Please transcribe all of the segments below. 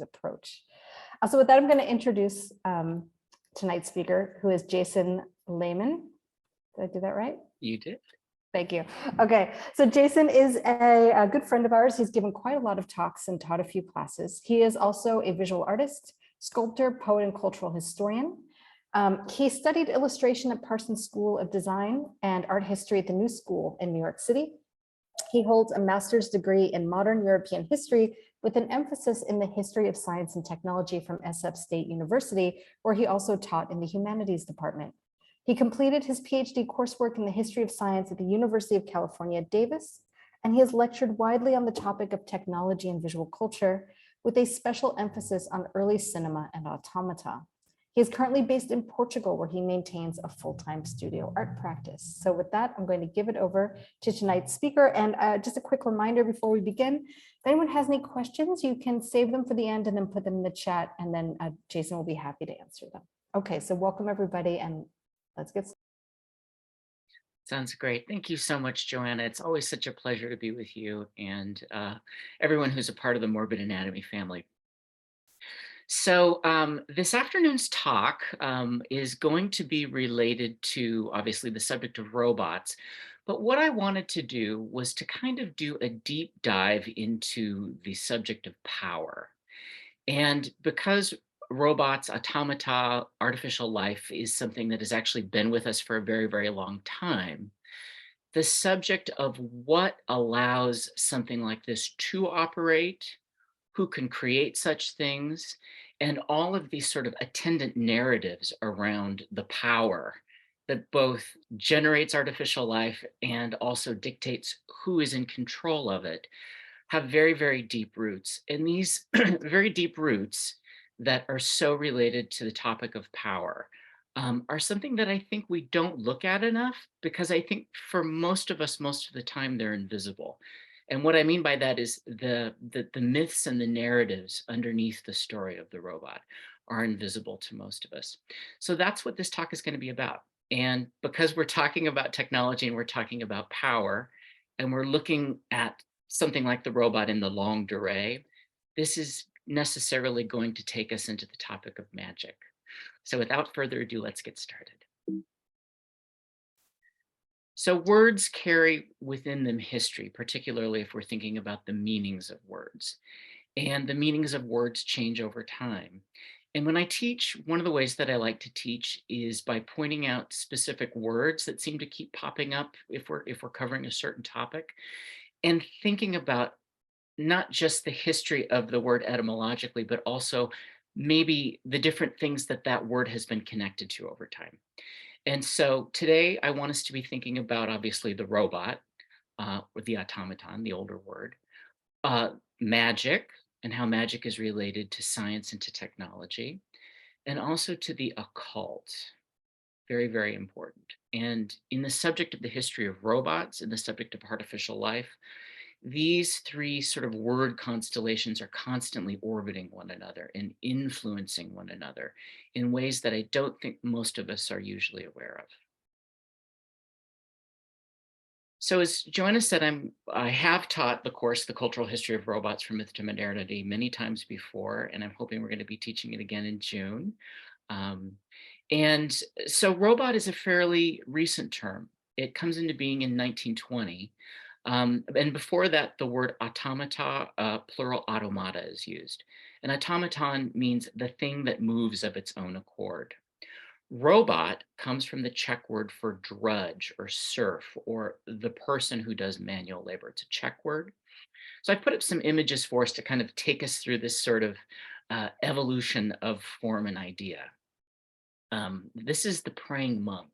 approach. So with that, I'm going to introduce tonight's speaker, who is Jason Lehman. Did I do that right? You did. Thank you. Okay, so Jason is a good friend of ours. He's given quite a lot of talks and taught a few classes. He is also a visual artist, sculptor, poet, and cultural historian. He studied illustration at Parsons School of Design and Art History at the New School in New York City. He holds a master's degree in modern European history with an emphasis in the history of science and technology from SF State University, where he also taught in the humanities department. He completed his PhD coursework in the history of science at the University of California, Davis, and he has lectured widely on the topic of technology and visual culture, with a special emphasis on early cinema and automata. He is currently based in Portugal, where he maintains a full-time studio art practice. So with that, I'm going to give it over to tonight's speaker. And just a quick reminder before we begin, if anyone has any questions, you can save them for the end and then put them in the chat, and then Jason will be happy to answer them. Okay, so welcome everybody, and let's get started. Sounds great. Thank you so much, Joanna. It's always such a pleasure to be with you and everyone who's a part of the Morbid Anatomy family. So this afternoon's talk is going to be related to, obviously, the subject of robots. But what I wanted to do was to kind of do a deep dive into the subject of power. And because robots, automata, artificial life is something that has actually been with us for a very, very long time, the subject of what allows something like this to operate, who can create such things, and all of these sort of attendant narratives around the power that both generates artificial life and also dictates who is in control of it, have very, very deep roots. And these very deep roots that are so related to the topic of power are something that I think we don't look at enough, because I think for most of us, most of the time, they're invisible. And what I mean by that is the myths and the narratives underneath the story of the robot are invisible to most of us. So that's what this talk is going to be about. And because we're talking about technology and we're talking about power, and we're looking at something like the robot in the longue durée, this is necessarily going to take us into the topic of magic. So without further ado, let's get started. So words carry within them history, particularly if we're thinking about the meanings of words. And the meanings of words change over time. And when I teach, one of the ways that I like to teach is by pointing out specific words that seem to keep popping up if we're covering a certain topic, and thinking about not just the history of the word etymologically, but also maybe the different things that that word has been connected to over time. And so today I want us to be thinking about, obviously, the robot, or the automaton, the older word, magic, and how magic is related to science and to technology, and also to the occult. Very, very important. And in the subject of the history of robots, in the subject of artificial life, these three sort of word constellations are constantly orbiting one another and influencing one another in ways that I don't think most of us are usually aware of. So as Joanna said, I have taught the course, The Cultural History of Robots from Myth to Modernity, many times before, and I'm hoping we're going to be teaching it again in June. And so robot is a fairly recent term. It comes into being in 1920. And before that, the word automata, plural automata, is used. An automaton means the thing that moves of its own accord. Robot comes from the Czech word for drudge or serf, or the person who does manual labor. It's a Czech word. So I put up some images for us to kind of take us through this sort of evolution of form and idea. This is the praying monk,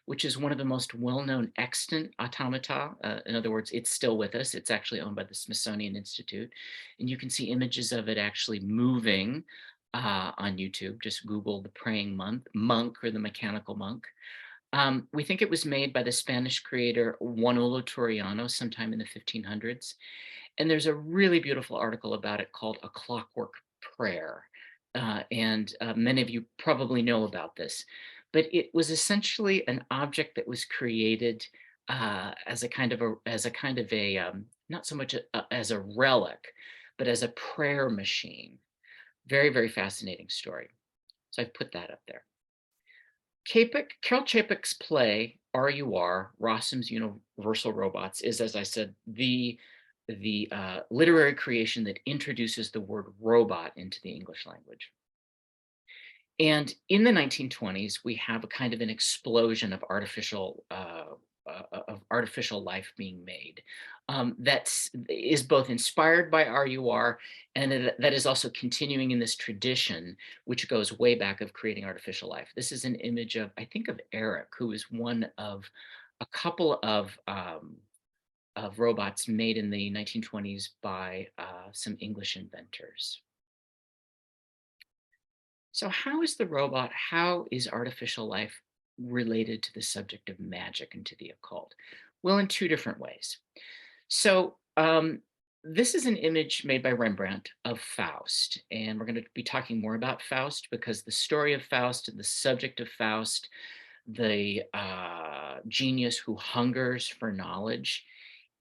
which is one of the most well-known extant automata. In other words, it's still with us. It's actually owned by the Smithsonian Institute. And you can see images of it actually moving on YouTube. Just Google the praying monk or the mechanical monk. We think it was made by the Spanish creator Juanolo Turiano sometime in the 1500s. And there's a really beautiful article about it called A Clockwork Prayer. And many of you probably know about this. But it was essentially an object that was created as a kind of a not so much as a relic, but as a prayer machine. Very, very fascinating story. So I've put that up there. Carol Chapek's play RUR, Rossum's Universal Robots, is, as I said, the literary creation that introduces the word robot into the English language. And in the 1920s, we have a kind of an explosion of artificial life being made that is both inspired by RUR and that is also continuing in this tradition, which goes way back of creating artificial life. This is an image of, I think, of Eric, who is one of a couple of robots made in the 1920s by some English inventors. So how is artificial life related to the subject of magic and to the occult? Well, in two different ways. So this is an image made by Rembrandt of Faust, and we're going to be talking more about Faust because the story of Faust and the subject of Faust, the genius who hungers for knowledge,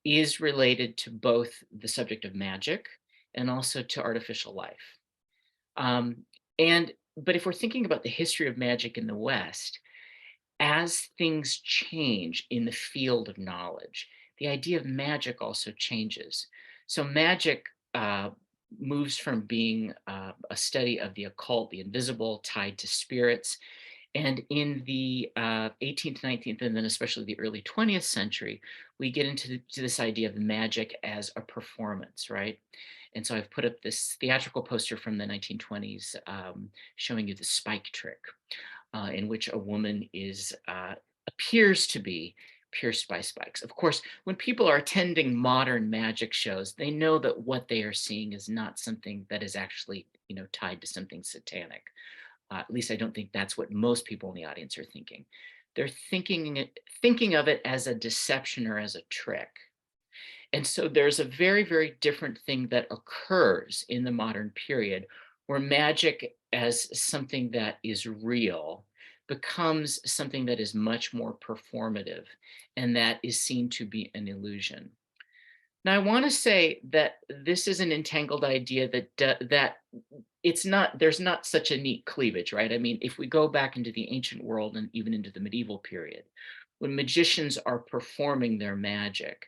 is related to both the subject of magic and also to artificial life. Um, but if we're thinking about the history of magic in the West, as things change in the field of knowledge, the idea of magic also changes. So magic moves from being a study of the occult, the invisible, tied to spirits. And in the 18th, 19th, and then especially the early 20th century, we get into this idea of magic as a performance, right? And so I've put up this theatrical poster from the 1920s showing you the spike trick, in which a woman appears to be pierced by spikes. Of course, when people are attending modern magic shows, they know that what they are seeing is not something that is actually, tied to something satanic. At least I don't think that's what most people in the audience are thinking. They're thinking of it as a deception or as a trick. And so there's a very, very different thing that occurs in the modern period where magic as something that is real becomes something that is much more performative and that is seen to be an illusion. Now, I want to say that this is an entangled idea that it's not, there's not such a neat cleavage, right? I mean, if we go back into the ancient world and even into the medieval period, when magicians are performing their magic,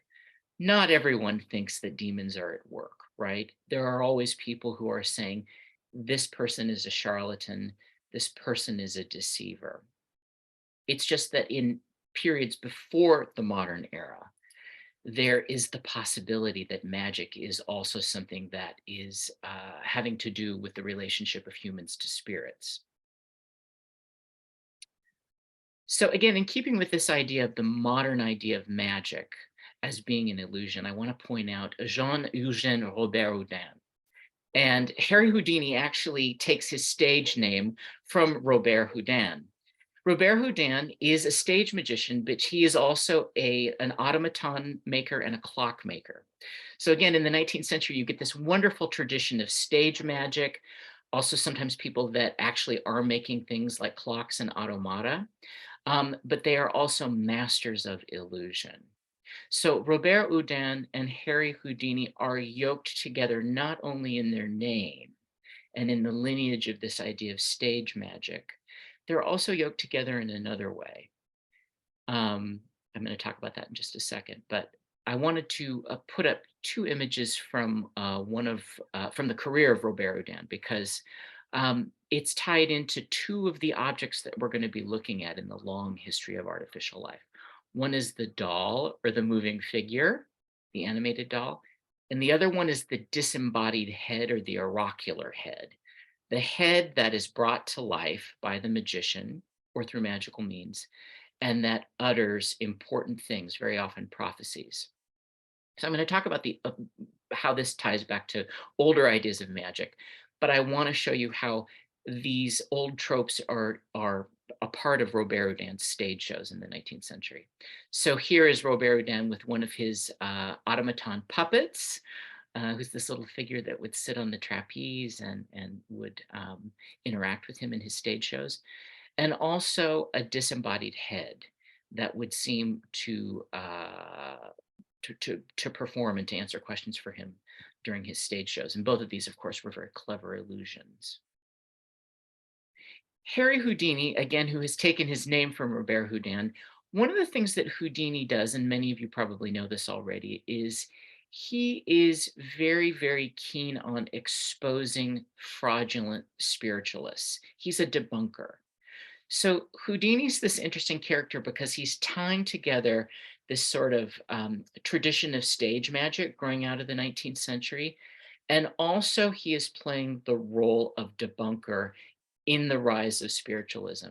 not everyone thinks that demons are at work, right? There are always people who are saying, this person is a charlatan, this person is a deceiver. It's just that in periods before the modern era, there is the possibility that magic is also something that is having to do with the relationship of humans to spirits. So again, in keeping with this idea of the modern idea of magic as being an illusion, I want to point out Jean-Eugène Robert Houdin. And Harry Houdini actually takes his stage name from Robert Houdin. Robert Houdin is a stage magician, but he is also an automaton maker and a clock maker. So again, in the 19th century, you get this wonderful tradition of stage magic, also sometimes people that actually are making things like clocks and automata, but they are also masters of illusion. So Robert Houdin and Harry Houdini are yoked together not only in their name and in the lineage of this idea of stage magic, they're also yoked together in another way. I'm going to talk about that in just a second, but I wanted to put up two images from from the career of Robert Houdin because it's tied into two of the objects that we're going to be looking at in the long history of artificial life. One is the doll or the moving figure, the animated doll, and the other one is the disembodied head or the oracular head. The head that is brought to life by the magician or through magical means, and that utters important things, very often prophecies. So I'm going to talk about how this ties back to older ideas of magic, but I want to show you how these old tropes are a part of Robert Houdin's stage shows in the 19th century. So here is Robert Houdin with one of his automaton puppets, who's this little figure that would sit on the trapeze and would interact with him in his stage shows, and also a disembodied head that would seem to perform and to answer questions for him during his stage shows. And both of these, of course, were very clever illusions. Harry Houdini, again, who has taken his name from Robert Houdin, one of the things that Houdini does, and many of you probably know this already, is he is very, very keen on exposing fraudulent spiritualists. He's a debunker. So Houdini's this interesting character because he's tying together this sort of tradition of stage magic growing out of the 19th century. And also he is playing the role of debunker in the rise of spiritualism.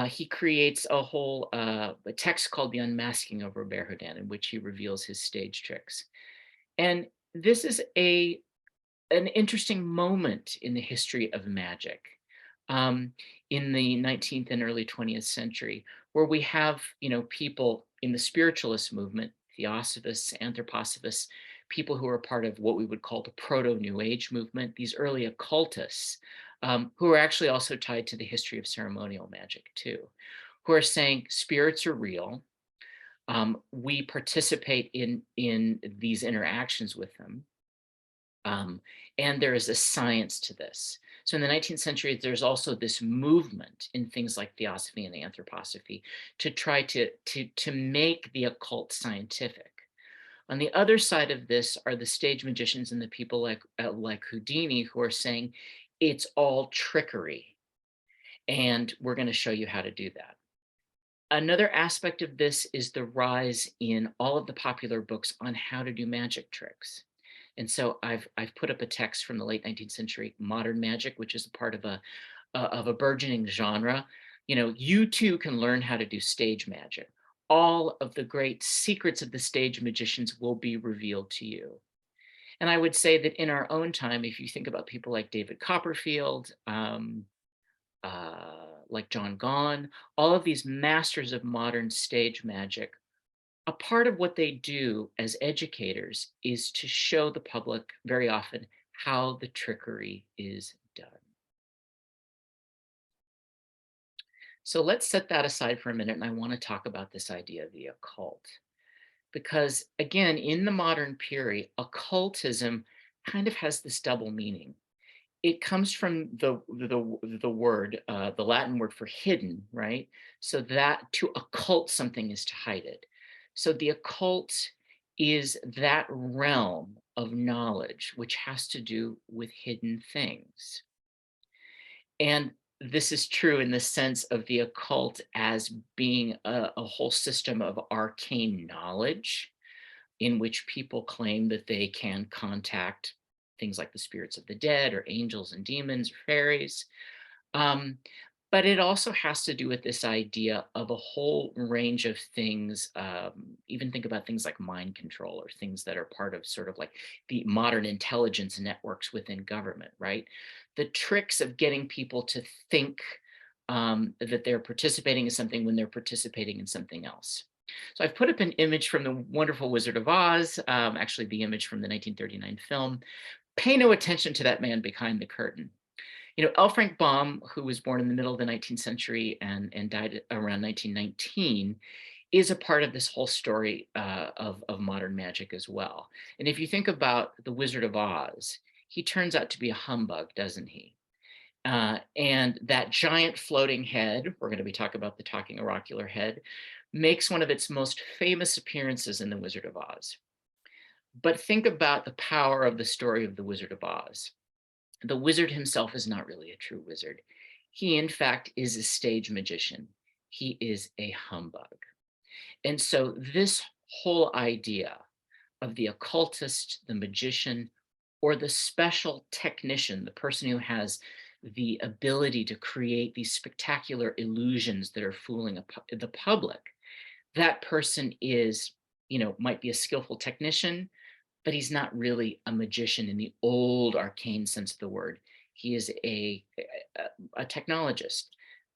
He creates a whole a text called The Unmasking of Robert Houdin, in which he reveals his stage tricks. And this is an interesting moment in the history of magic in the 19th and early 20th century, where we have, people in the spiritualist movement, theosophists, anthroposophists, people who are part of what we would call the proto-New Age movement, these early occultists, who are actually also tied to the history of ceremonial magic too, who are saying spirits are real. We participate in these interactions with them. And there is a science to this. So in the 19th century, there's also this movement in things like theosophy and anthroposophy to try to make the occult scientific. On the other side of this are the stage magicians and the people like Houdini, who are saying it's all trickery. And we're going to show you how to do that. Another aspect of this is the rise in all of the popular books on how to do magic tricks. And so I've put up a text from the late 19th century, Modern Magic, which is a part of a burgeoning genre. You too can learn how to do stage magic. All of the great secrets of the stage magicians will be revealed to you. And I would say that in our own time, if you think about people like David Copperfield, like John Gahn, all of these masters of modern stage magic, a part of what they do as educators is to show the public very often how the trickery is done. So let's set that aside for a minute, and I want to talk about this idea of the occult. Because again, in the modern period, occultism kind of has this double meaning. It comes from the word, the Latin word for hidden, right? So that to occult something is to hide it. So the occult is that realm of knowledge which has to do with hidden things. And this is true in the sense of the occult as being a whole system of arcane knowledge in which people claim that they can contact things like the spirits of the dead or angels and demons or fairies. Um, but it also has to do with this idea of a whole range of things. Even think about things like mind control or things that are part of sort of like the modern intelligence networks within government, right? The tricks of getting people to think that they're participating in something when they're participating in something else. So I've put up an image from the wonderful Wizard of Oz, actually the image from the 1939 film. Pay no attention to that man behind the curtain. L. Frank Baum, who was born in the middle of the 19th century and died around 1919, is a part of this whole story of modern magic as well. And if you think about the Wizard of Oz, he turns out to be a humbug, doesn't he? And that giant floating head, we're going to be talking about the talking oracular head, makes one of its most famous appearances in The Wizard of Oz. But think about the power of the story of The Wizard of Oz. The wizard himself is not really a true wizard. He, in fact, is a stage magician. He is a humbug. And so this whole idea of the occultist, the magician, or the special technician, the person who has the ability to create these spectacular illusions that are fooling the public, that person is, might be a skillful technician, but he's not really a magician in the old arcane sense of the word. He is a technologist,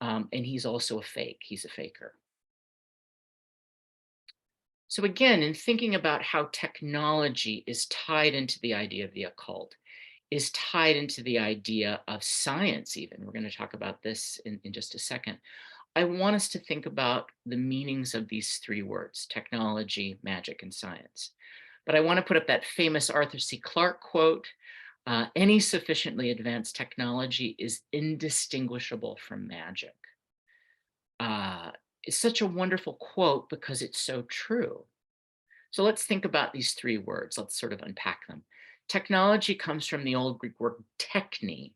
and he's also a fake. He's a faker. So again, in thinking about how technology is tied into the idea of the occult, is tied into the idea of science even, we're going to talk about this in just a second, I want us to think about the meanings of these three words, technology, magic, and science. But I want to put up that famous Arthur C. Clarke quote, any sufficiently advanced technology is indistinguishable from magic. Uh, it's such a wonderful quote because it's so true. So let's think about these three words. Let's sort of unpack them. Technology comes from the old Greek word techne,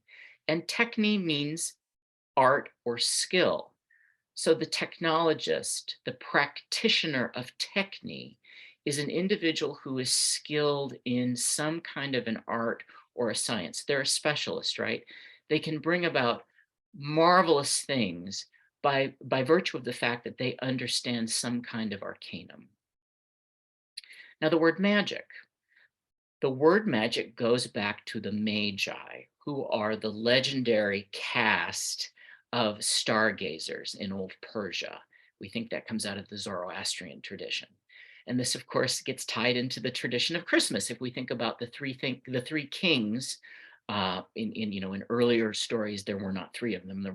and techne means art or skill. So the technologist, the practitioner of techne, is an individual who is skilled in some kind of an art or a science. They're a specialist, right? They can bring about marvelous things by virtue of the fact that they understand some kind of arcanum. Now, the word magic goes back to the Magi, who are the legendary caste of stargazers in old Persia. We think that comes out of the Zoroastrian tradition. And this, of course, gets tied into the tradition of Christmas. If we think about the three kings, in earlier stories, there were not three of them.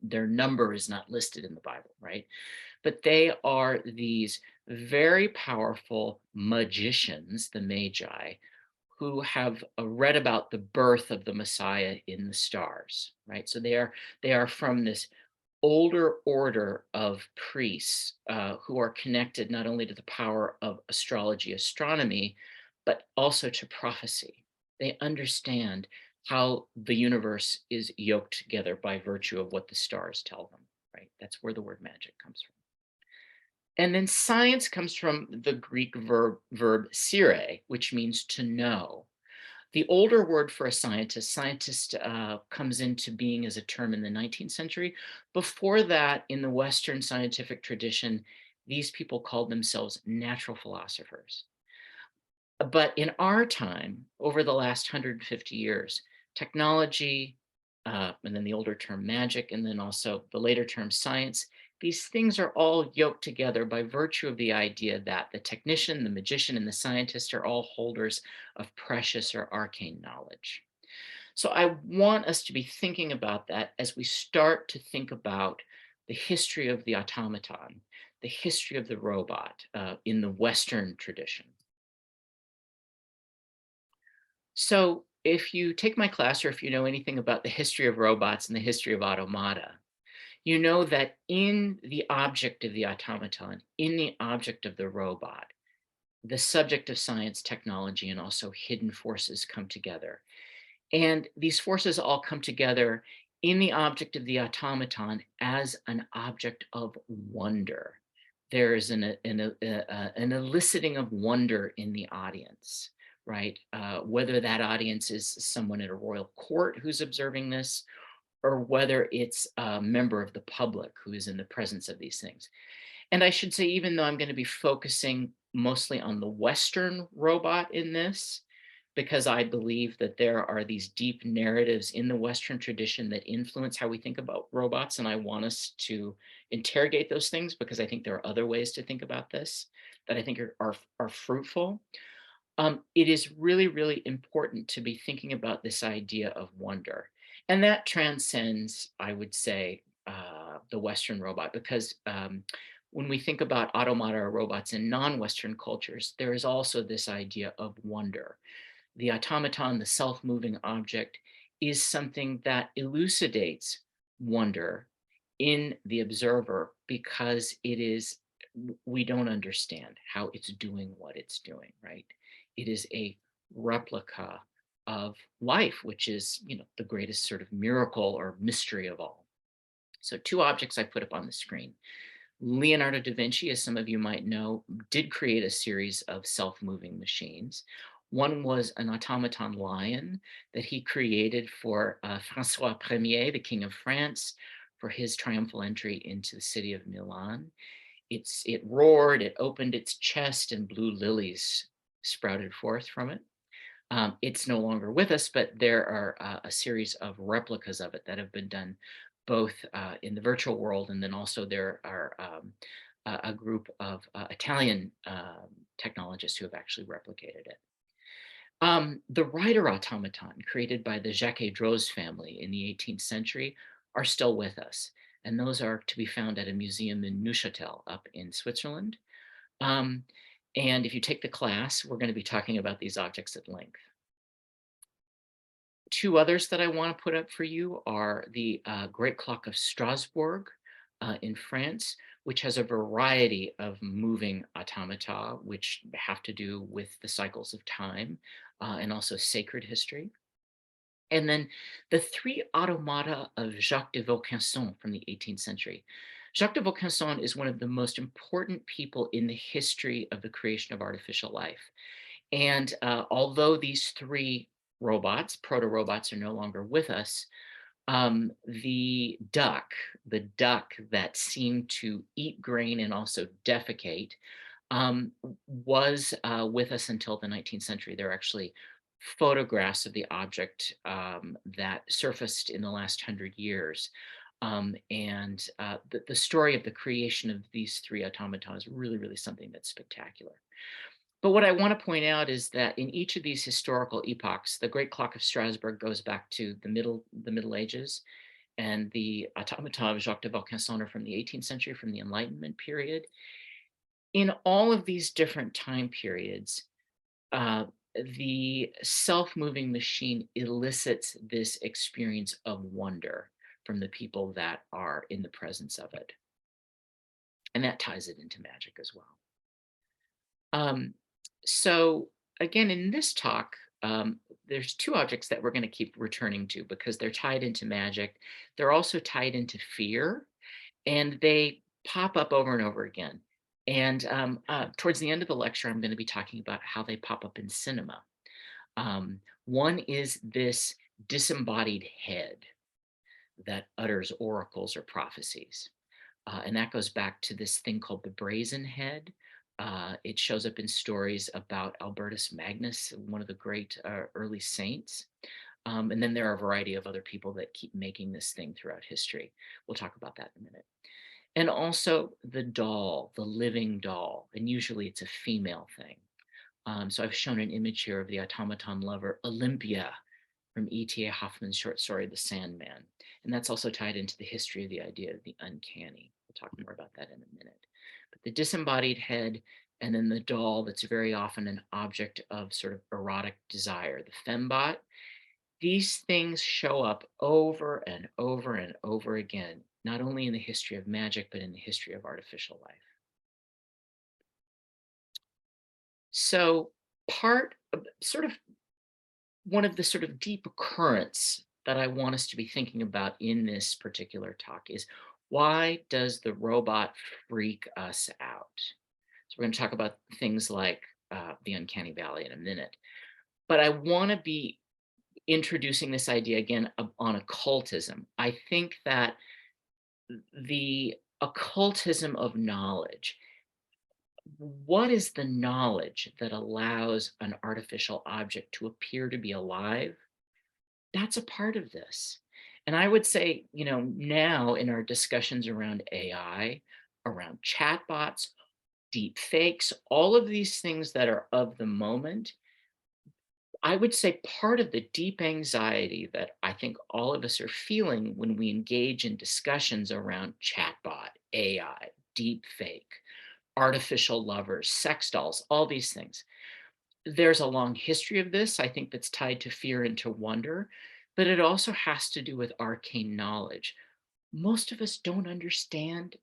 Their number is not listed in the Bible, right? But they are these very powerful magicians, the Magi, who have read about the birth of the Messiah in the stars, right? So they are from this older order of priests who are connected not only to the power of astrology, astronomy, but also to prophecy. They understand how the universe is yoked together by virtue of what the stars tell them, right? That's where the word magic comes from. And then science comes from the Greek verb sire, which means to know. The older word for a scientist comes into being as a term in the 19th century. Before that, in the Western scientific tradition, these people called themselves natural philosophers. But in our time, over the last 150 years, technology, and then the older term magic, and then also the later term science, these things are all yoked together by virtue of the idea that the technician, the magician, and the scientist are all holders of precious or arcane knowledge. So I want us to be thinking about that as we start to think about the history of the automaton, the history of the robot in the Western tradition. So if you take my class or if you know anything about the history of robots and the history of automata, you know that in the object of the automaton, in the object of the robot, the subject of science, technology, and also hidden forces come together. And these forces all come together in the object of the automaton as an object of wonder. There is an eliciting of wonder in the audience, right? Whether that audience is someone at a royal court who's observing this, or whether it's a member of the public who is in the presence of these things. And I should say, even though I'm going to be focusing mostly on the Western robot in this, because I believe that there are these deep narratives in the Western tradition that influence how we think about robots. And I want us to interrogate those things because I think there are other ways to think about this that I think are fruitful. It is really, really important to be thinking about this idea of wonder. And that transcends, I would say, the Western robot, because when we think about automata or robots in non-Western cultures, there is also this idea of wonder. The automaton, the self-moving object, is something that elucidates wonder in the observer because we don't understand how it's doing what it's doing, right? It is a replica of life, which is, the greatest sort of miracle or mystery of all. So two objects I put up on the screen. Leonardo da Vinci, as some of you might know, did create a series of self-moving machines. One was an automaton lion that he created for Francois I, the King of France, for his triumphal entry into the city of Milan. It roared, it opened its chest, and blue lilies sprouted forth from it. It's no longer with us, but there are a series of replicas of it that have been done both in the virtual world, and then also there are a group of Italian technologists who have actually replicated it. The rider automaton created by the Jacques-Droz family in the 18th century are still with us, and those are to be found at a museum in Neuchâtel up in Switzerland. Um, And if you take the class, we're going to be talking about these objects at length. Two others that I want to put up for you are the Great Clock of Strasbourg in France, which has a variety of moving automata, which have to do with the cycles of time and also sacred history. And then the three automata of Jacques de Vaucanson from the 18th century. Jacques de Vaucanson is one of the most important people in the history of the creation of artificial life. And although these three robots, proto-robots, are no longer with us, the duck that seemed to eat grain and also defecate, was with us until the 19th century. There are actually photographs of the object that surfaced in the last 100 years. The story of the creation of these three automatons is really, really something that's spectacular. But what I want to point out is that in each of these historical epochs, the Great Clock of Strasbourg goes back to the Middle Ages, and the automata of Jacques de Vaucanson are from the 18th century, from the Enlightenment period. In all of these different time periods, the self-moving machine elicits this experience of wonder from the people that are in the presence of it. And that ties it into magic as well. So again, in this talk, there's two objects that we're going to keep returning to because they're tied into magic. They're also tied into fear, and they pop up over and over again. And towards the end of the lecture, I'm going to be talking about how they pop up in cinema. One is this disembodied head that utters oracles or prophecies. And that goes back to this thing called the brazen head. It shows up in stories about Albertus Magnus, one of the great early saints. And then there are a variety of other people that keep making this thing throughout history. We'll talk about that in a minute. And also the doll, the living doll, and usually it's a female thing. So I've shown an image here of the automaton lover, Olympia, from E.T.A. Hoffman's short story, The Sandman. And that's also tied into the history of the idea of the uncanny. We'll talk more about that in a minute. But the disembodied head and then the doll that's very often an object of sort of erotic desire, the fembot, these things show up over and over and over again, not only in the history of magic, but in the history of artificial life. So part of sort of one of the sort of deep currents that I want us to be thinking about in this particular talk is, why does the robot freak us out? So we're going to talk about things like the uncanny valley in a minute. But I want to be introducing this idea again on occultism. I think that the occultism of knowledge, what is the knowledge that allows an artificial object to appear to be alive? That's a part of this. And I would say, now in our discussions around AI, around chatbots, deep fakes, all of these things that are of the moment, I would say part of the deep anxiety that I think all of us are feeling when we engage in discussions around chatbot, AI, deep fake, artificial lovers, sex dolls, all these things. There's a long history of this, I think, that's tied to fear and to wonder, but it also has to do with arcane knowledge. Most of us don't understand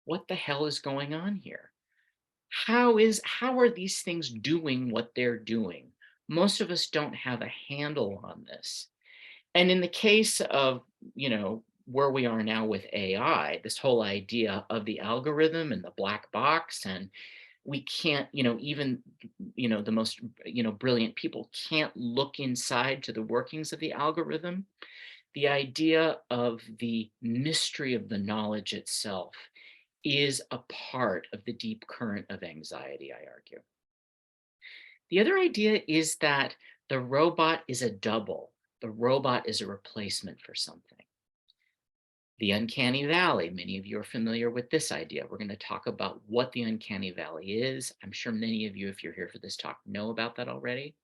what the hell is going on here. How are these things doing what they're doing? Most of us don't have a handle on this. And in the case of, where we are now with AI, this whole idea of the algorithm and the black box, and we can't, even, the most, brilliant people can't look inside to the workings of the algorithm. The idea of the mystery of the knowledge itself is a part of the deep current of anxiety, I argue. The other idea is that the robot is a double. The robot is a replacement for something. The uncanny valley, many of you are familiar with this idea. We're going to talk about what the uncanny valley is. I'm sure many of you, if you're here for this talk, know about that already.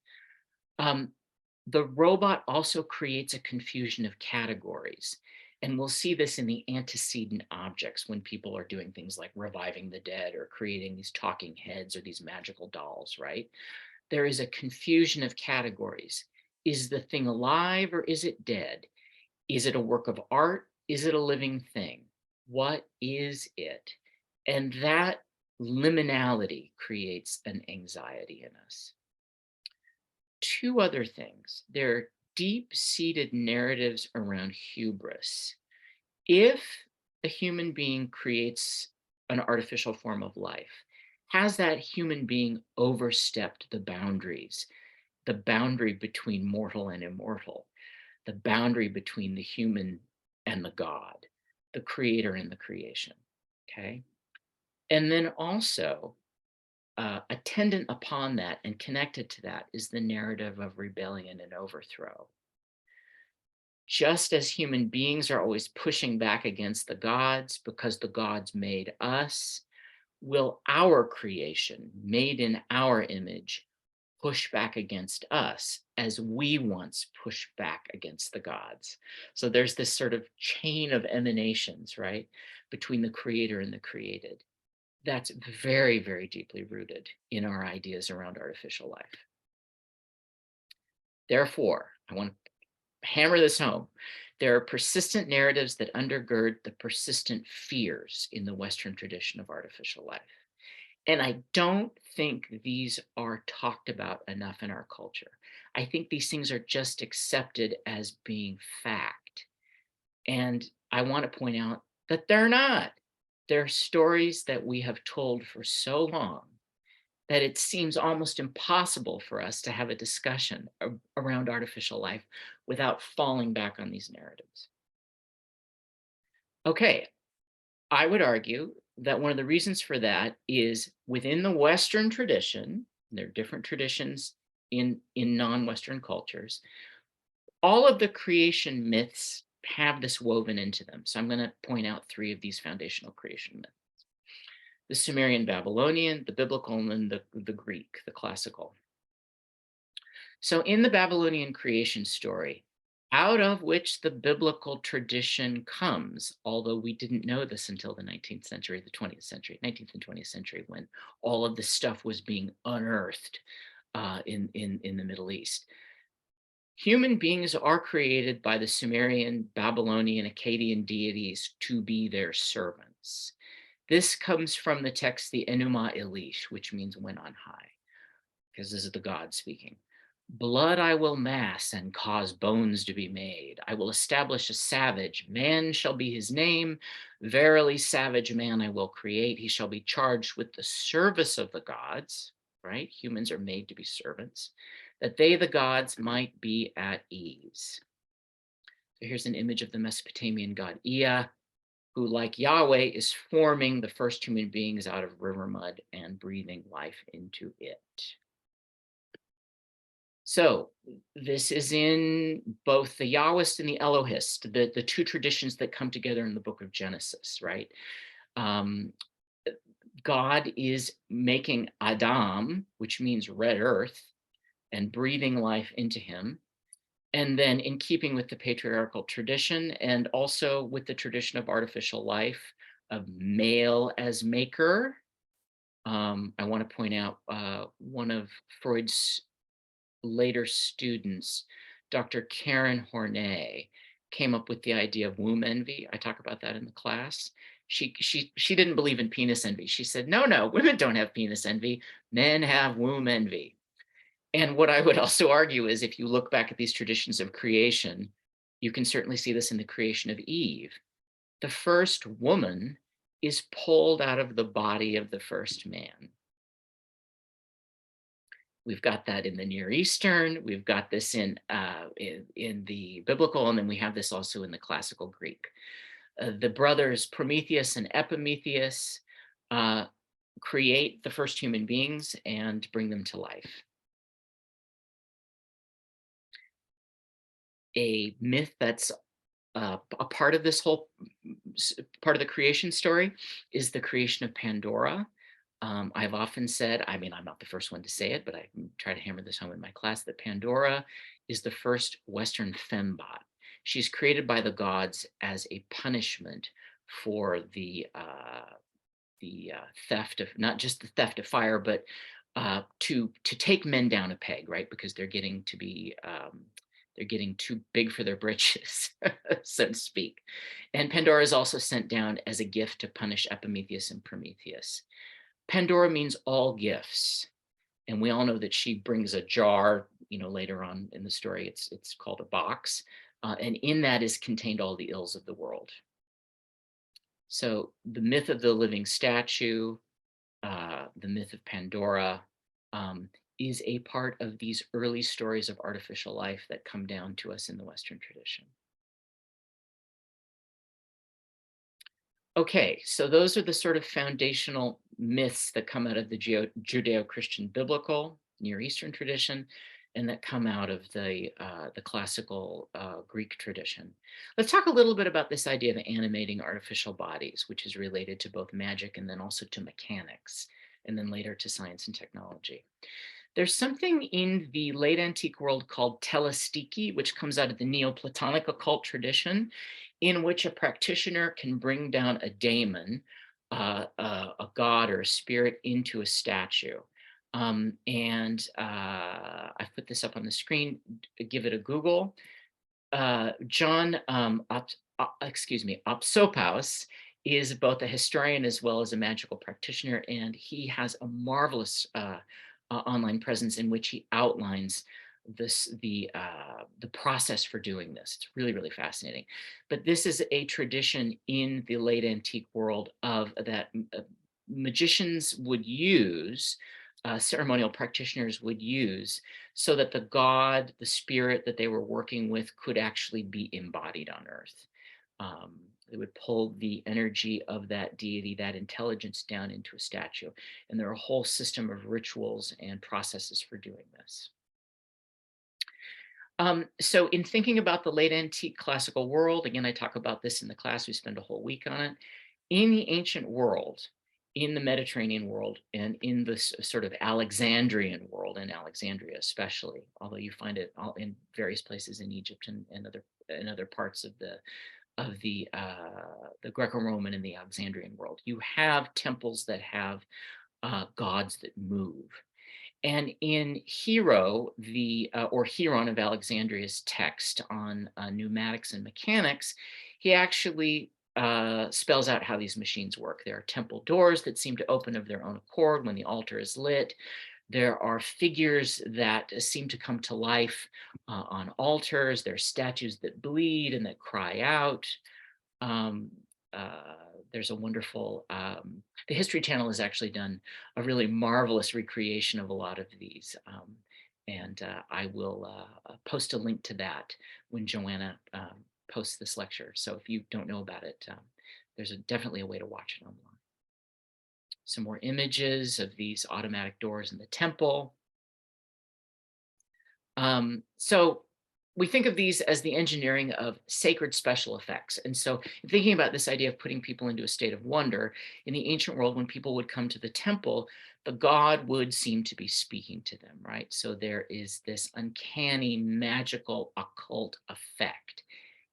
The robot also creates a confusion of categories. And we'll see this in the antecedent objects when people are doing things like reviving the dead or creating these talking heads or these magical dolls, right? There is a confusion of categories. Is the thing alive or is it dead? Is it a work of art? Is it a living thing? What is it? And that liminality creates an anxiety in us. Two other things. There are deep-seated narratives around hubris. If a human being creates an artificial form of life, has that human being overstepped the boundaries, the boundary between mortal and immortal, the boundary between the human and the God, the creator and the creation, okay? And then also, attendant upon that and connected to that is the narrative of rebellion and overthrow. Just as human beings are always pushing back against the gods because the gods made us, will our creation, made in our image, push back against us as we once pushed back against the gods? So there's this sort of chain of emanations, right, between the creator and the created. That's very, very deeply rooted in our ideas around artificial life. Therefore, I want to hammer this home. There are persistent narratives that undergird the persistent fears in the Western tradition of artificial life. And I don't think these are talked about enough in our culture. I think these things are just accepted as being fact. And I want to point out that they're not. They're stories that we have told for so long that it seems almost impossible for us to have a discussion around artificial life without falling back on these narratives. Okay, I would argue that one of the reasons for that is within the Western tradition, there are different traditions in non-Western cultures, all of the creation myths have this woven into them. So I'm going to point out three of these foundational creation myths: the Sumerian Babylonian, the biblical, and then the Greek, the classical. So in the Babylonian creation story, out of which the biblical tradition comes, although we didn't know this until the 19th century, the 20th century, 19th and 20th century, when all of this stuff was being unearthed in the Middle East. Human beings are created by the Sumerian, Babylonian, Akkadian deities to be their servants. This comes from the text, the Enuma Elish, which means when on high, because this is the God speaking. Blood I will mass and cause bones to be made. I will establish a savage. Man shall be his name. Verily, savage man I will create. He shall be charged with the service of the gods, right? Humans are made to be servants, that they, the gods, might be at ease. So here's an image of the Mesopotamian god Ea, who, like Yahweh, is forming the first human beings out of river mud and breathing life into it. So this is in both the Yahwist and the Elohist, the two traditions that come together in the book of Genesis, right? God is making Adam, which means red earth, and breathing life into him. And then in keeping with the patriarchal tradition and also with the tradition of artificial life, of male as maker, I want to point out one of Freud's later students, Dr. Karen Horney, came up with the idea of womb envy. I talk about that in the class. She didn't believe in penis envy. She said, no, women don't have penis envy. Men have womb envy. And what I would also argue is if you look back at these traditions of creation, you can certainly see this in the creation of Eve. The first woman is pulled out of the body of the first man. We've got that in the Near Eastern. We've got this in the biblical, and then we have this also in the classical Greek. The brothers Prometheus and Epimetheus create the first human beings and bring them to life. A myth that's a part of this whole part of the creation story is the creation of Pandora. I've often said, I mean, I'm not the first one to say it, but I try to hammer this home in my class, that Pandora is the first Western fembot. She's created by the gods as a punishment for the theft of, not just the theft of fire, but to take men down a peg, right? Because they're getting too big for their britches, so to speak. And Pandora is also sent down as a gift to punish Epimetheus and Prometheus. Pandora means all gifts, and we all know that she brings a jar. Later on in the story, it's called a box, and in that is contained all the ills of the world. So the myth of the living statue, the myth of Pandora, is a part of these early stories of artificial life that come down to us in the Western tradition. Okay, so those are the sort of foundational myths that come out of the Judeo-Christian biblical Near Eastern tradition, and that come out of the classical Greek tradition. Let's talk a little bit about this idea of animating artificial bodies, which is related to both magic and then also to mechanics, and then later to science and technology. There's something in the late antique world called telestiki, which comes out of the Neoplatonic occult tradition, in which a practitioner can bring down a daemon, a god or a spirit, into a statue. I've put this up on the screen. Give it a Google. John Opsopaus is both a historian as well as a magical practitioner, and he has a marvelous online presence in which he outlines the process for doing this. It's really, really fascinating. But this is a tradition in the late antique world of that magicians would use, ceremonial practitioners would use, so that the god, the spirit that they were working with, could actually be embodied on earth. They would pull the energy of that deity, that intelligence, down into a statue. And there are a whole system of rituals and processes for doing this. So in thinking about the late antique classical world, again, I talk about this in the class, we spend a whole week on it. In the ancient world, in the Mediterranean world, and in this sort of Alexandrian world, in Alexandria especially, although you find it all in various places in Egypt and other parts of the Greco-Roman and the Alexandrian world, you have temples that have gods that move. And in Hero, or Hieron of Alexandria's text on pneumatics and mechanics, he actually spells out how these machines work. There are temple doors that seem to open of their own accord when the altar is lit. There are figures that seem to come to life on altars. There are statues that bleed and that cry out. There's a wonderful, the History Channel has actually done a really marvelous recreation of a lot of these. I will post a link to that when Joanna posts this lecture. So if you don't know about it, there's definitely a way to watch it online. Some more images of these automatic doors in the temple. So we think of these as the engineering of sacred special effects. And so thinking about this idea of putting people into a state of wonder, in the ancient world, when people would come to the temple, the god would seem to be speaking to them, right? So there is this uncanny, magical, occult effect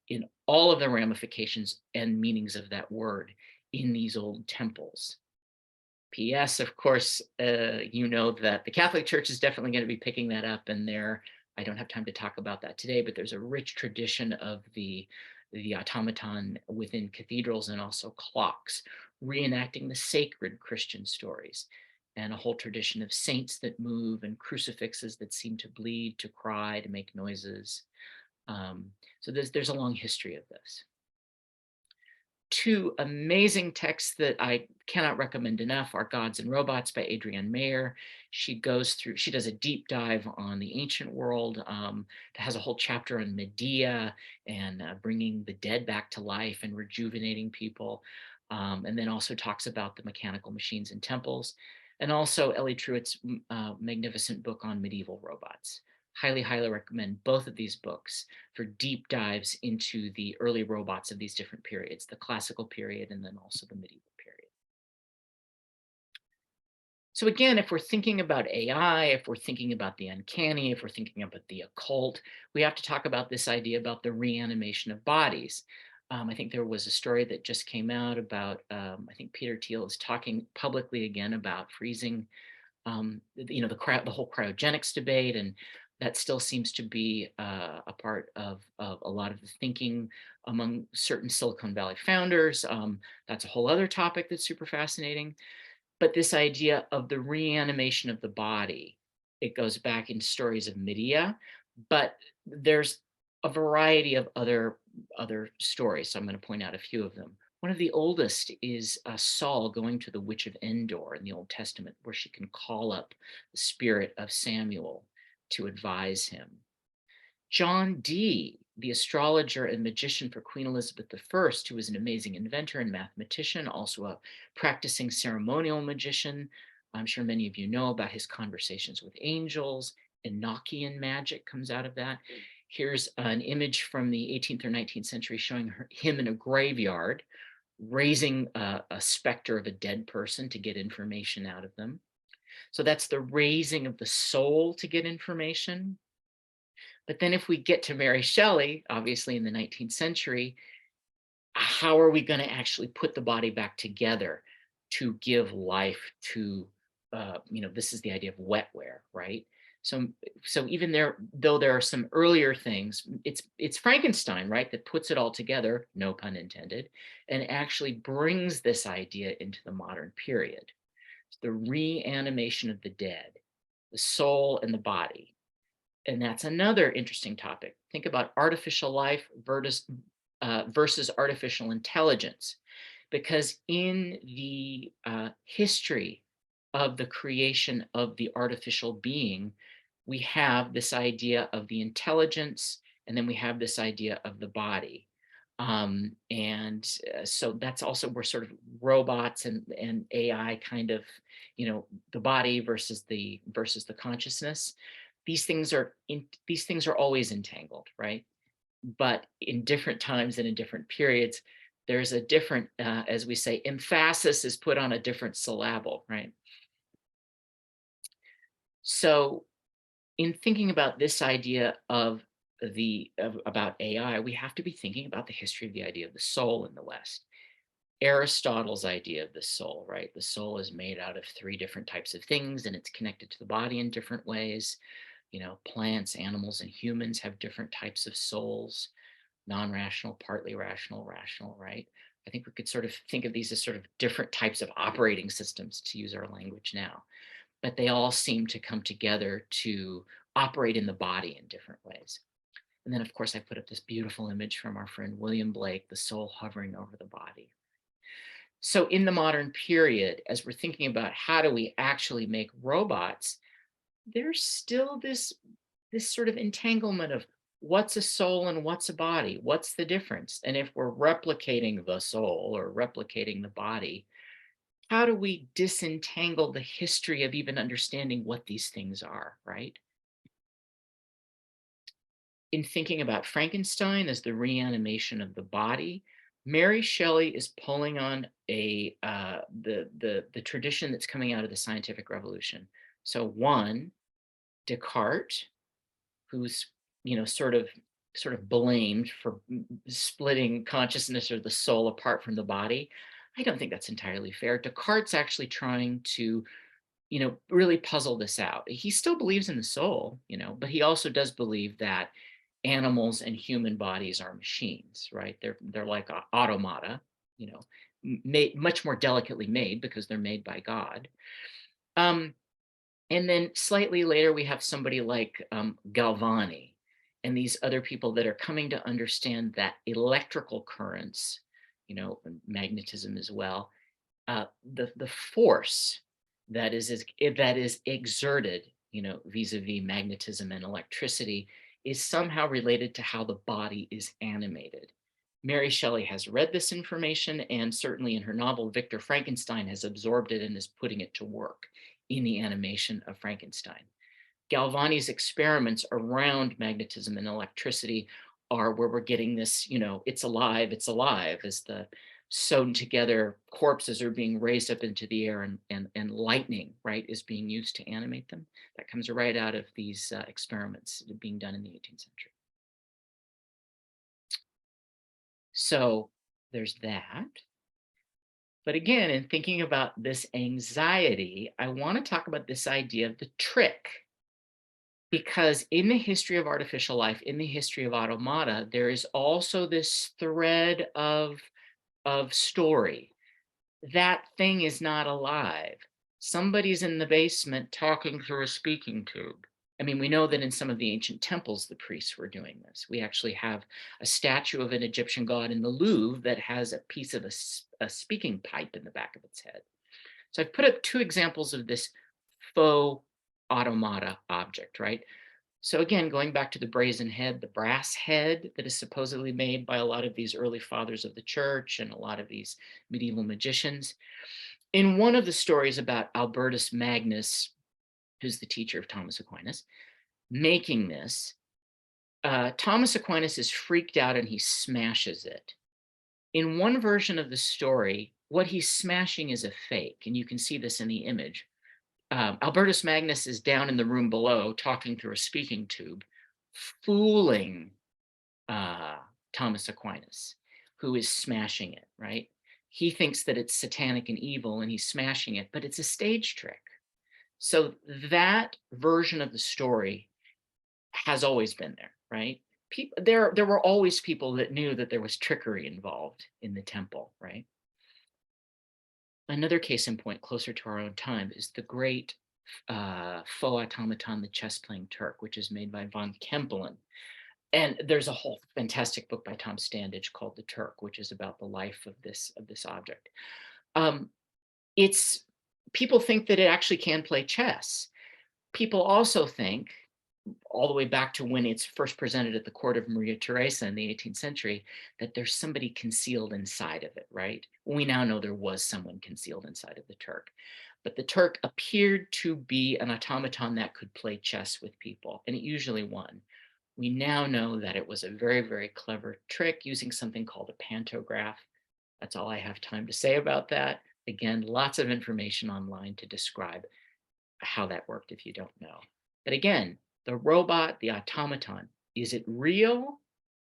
in all of the ramifications and meanings of that word in these old temples. P.S. Of course, you know that the Catholic Church is definitely going to be picking that up, and I don't have time to talk about that today, but there's a rich tradition of the automaton within cathedrals and also clocks, reenacting the sacred Christian stories, and a whole tradition of saints that move and crucifixes that seem to bleed, to cry, to make noises. So there's a long history of this. Two amazing texts that I cannot recommend enough are Gods and Robots by Adrienne Mayer. She does a deep dive on the ancient world, that has a whole chapter on Medea and bringing the dead back to life and rejuvenating people. And then also talks about the mechanical machines in temples. And also Ellie Truitt's magnificent book on medieval robots. Highly, highly recommend both of these books for deep dives into the early robots of these different periods, the classical period and then also the medieval period. So again, if we're thinking about AI, if we're thinking about the uncanny, if we're thinking about the occult, we have to talk about this idea about the reanimation of bodies. I think there was a story that just came out about, I think Peter Thiel is talking publicly again about freezing, the whole cryogenics debate, and that still seems to be a part of a lot of the thinking among certain Silicon Valley founders. That's a whole other topic that's super fascinating. But this idea of the reanimation of the body, it goes back in stories of Medea, but there's a variety of other stories. So I'm going to point out a few of them. One of the oldest is Saul going to the witch of Endor in the Old Testament, where she can call up the spirit of Samuel to advise him. John Dee, the astrologer and magician for Queen Elizabeth I, who was an amazing inventor and mathematician, also a practicing ceremonial magician. I'm sure many of you know about his conversations with angels. Enochian magic comes out of that. Here's an image from the 18th or 19th century showing him in a graveyard, raising a specter of a dead person to get information out of them. So that's the raising of the soul to get information. But then if we get to Mary Shelley, obviously in the 19th century, how are we going to actually put the body back together to give life to, this is the idea of wetware, right? So even there, though there are some earlier things, it's Frankenstein, right, that puts it all together, no pun intended, and actually brings this idea into the modern period. The reanimation of the dead, the soul and the body. And that's another interesting topic. Think about artificial life versus artificial intelligence, because in the history of the creation of the artificial being, we have this idea of the intelligence, and then we have this idea of the body. So that's also where sort of robots and AI kind of, the body versus the consciousness. These things are always entangled, right? But in different times and in different periods, there's a different, as we say, emphasis is put on a different syllable, right? So in thinking about this idea about AI, we have to be thinking about the history of the idea of the soul in the West. Aristotle's idea of the soul, right? The soul is made out of three different types of things, and it's connected to the body in different ways. Plants, animals, and humans have different types of souls, non-rational, partly rational, rational, right? I think we could sort of think of these as sort of different types of operating systems, to use our language now, but they all seem to come together to operate in the body in different ways. And then, of course, I put up this beautiful image from our friend William Blake, the soul hovering over the body. So in the modern period, as we're thinking about how do we actually make robots, there's still this sort of entanglement of what's a soul and what's a body, what's the difference? And if we're replicating the soul or replicating the body, how do we disentangle the history of even understanding what these things are, right? In thinking about Frankenstein as the reanimation of the body, Mary Shelley is pulling on the tradition that's coming out of the scientific revolution. So one, Descartes, who's sort of blamed for splitting consciousness or the soul apart from the body. I don't think that's entirely fair. Descartes actually trying to really puzzle this out. He still believes in the soul, but he also does believe that animals and human bodies are machines, right? They're like automata, made much more delicately made because they're made by God. And then slightly later, we have somebody like Galvani and these other people that are coming to understand that electrical currents, magnetism as well, the force that is exerted, vis-a-vis magnetism and electricity, is somehow related to how the body is animated. Mary Shelley has read this information, and certainly in her novel, Victor Frankenstein has absorbed it and is putting it to work in the animation of Frankenstein. Galvani's experiments around magnetism and electricity are where we're getting this, it's alive, as sewn together corpses are being raised up into the air, and lightning, right, is being used to animate them. That comes right out of these experiments being done in the 18th century. So there's that. But again, in thinking about this anxiety, I want to talk about this idea of the trick. Because in the history of artificial life, in the history of automata, there is also this thread of story. That thing is not alive. Somebody's in the basement talking through a speaking tube. I mean, we know that in some of the ancient temples, the priests were doing this. We actually have a statue of an Egyptian god in the Louvre that has a piece of a speaking pipe in the back of its head. So I've put up two examples of this faux automata object, right? So again, going back to the brazen head, the brass head that is supposedly made by a lot of these early fathers of the church and a lot of these medieval magicians. In one of the stories about Albertus Magnus, who's the teacher of Thomas Aquinas, making this, Thomas Aquinas is freaked out and he smashes it. In one version of the story, what he's smashing is a fake, and you can see this in the image. Albertus Magnus is down in the room below talking through a speaking tube, fooling Thomas Aquinas, who is smashing it, right? He thinks that it's satanic and evil and he's smashing it, but it's a stage trick. So that version of the story has always been there, right? There were always people that knew that there was trickery involved in the temple, right? Another case in point closer to our own time is the great faux automaton, the chess-playing Turk, which is made by von Kempelen. And there's a whole fantastic book by Tom Standage called The Turk, which is about the life of this object. It's people think that it actually can play chess. People also think, all the way back to when it's first presented at the court of Maria Theresa in the 18th century, that there's somebody concealed inside of it, right? We now know there was someone concealed inside of the Turk. But the Turk appeared to be an automaton that could play chess with people, and it usually won. We now know that it was a very, very clever trick using something called a pantograph. That's all I have time to say about that. Again, lots of information online to describe how that worked if you don't know. But again, the robot, the automaton, is it real?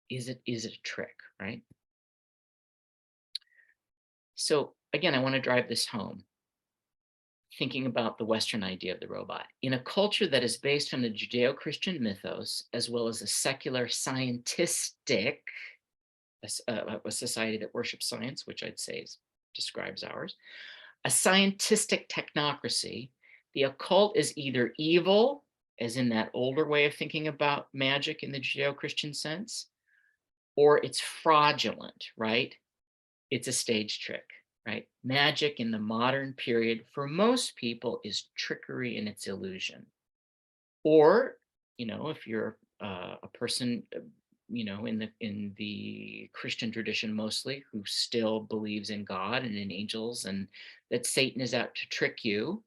Is it a trick, right? So again, I want to drive this home, thinking about the Western idea of the robot. In a culture that is based on the Judeo-Christian mythos, as well as a secular scientistic, a society that worships science, which I'd say describes ours, a scientistic technocracy, the occult is either evil, as in that older way of thinking about magic in the Judeo-Christian sense, or it's fraudulent, right? It's a stage trick, right? Magic in the modern period, for most people, is trickery and it's illusion. Or, if you're a person, in the Christian tradition mostly, who still believes in God and in angels and that Satan is out to trick you,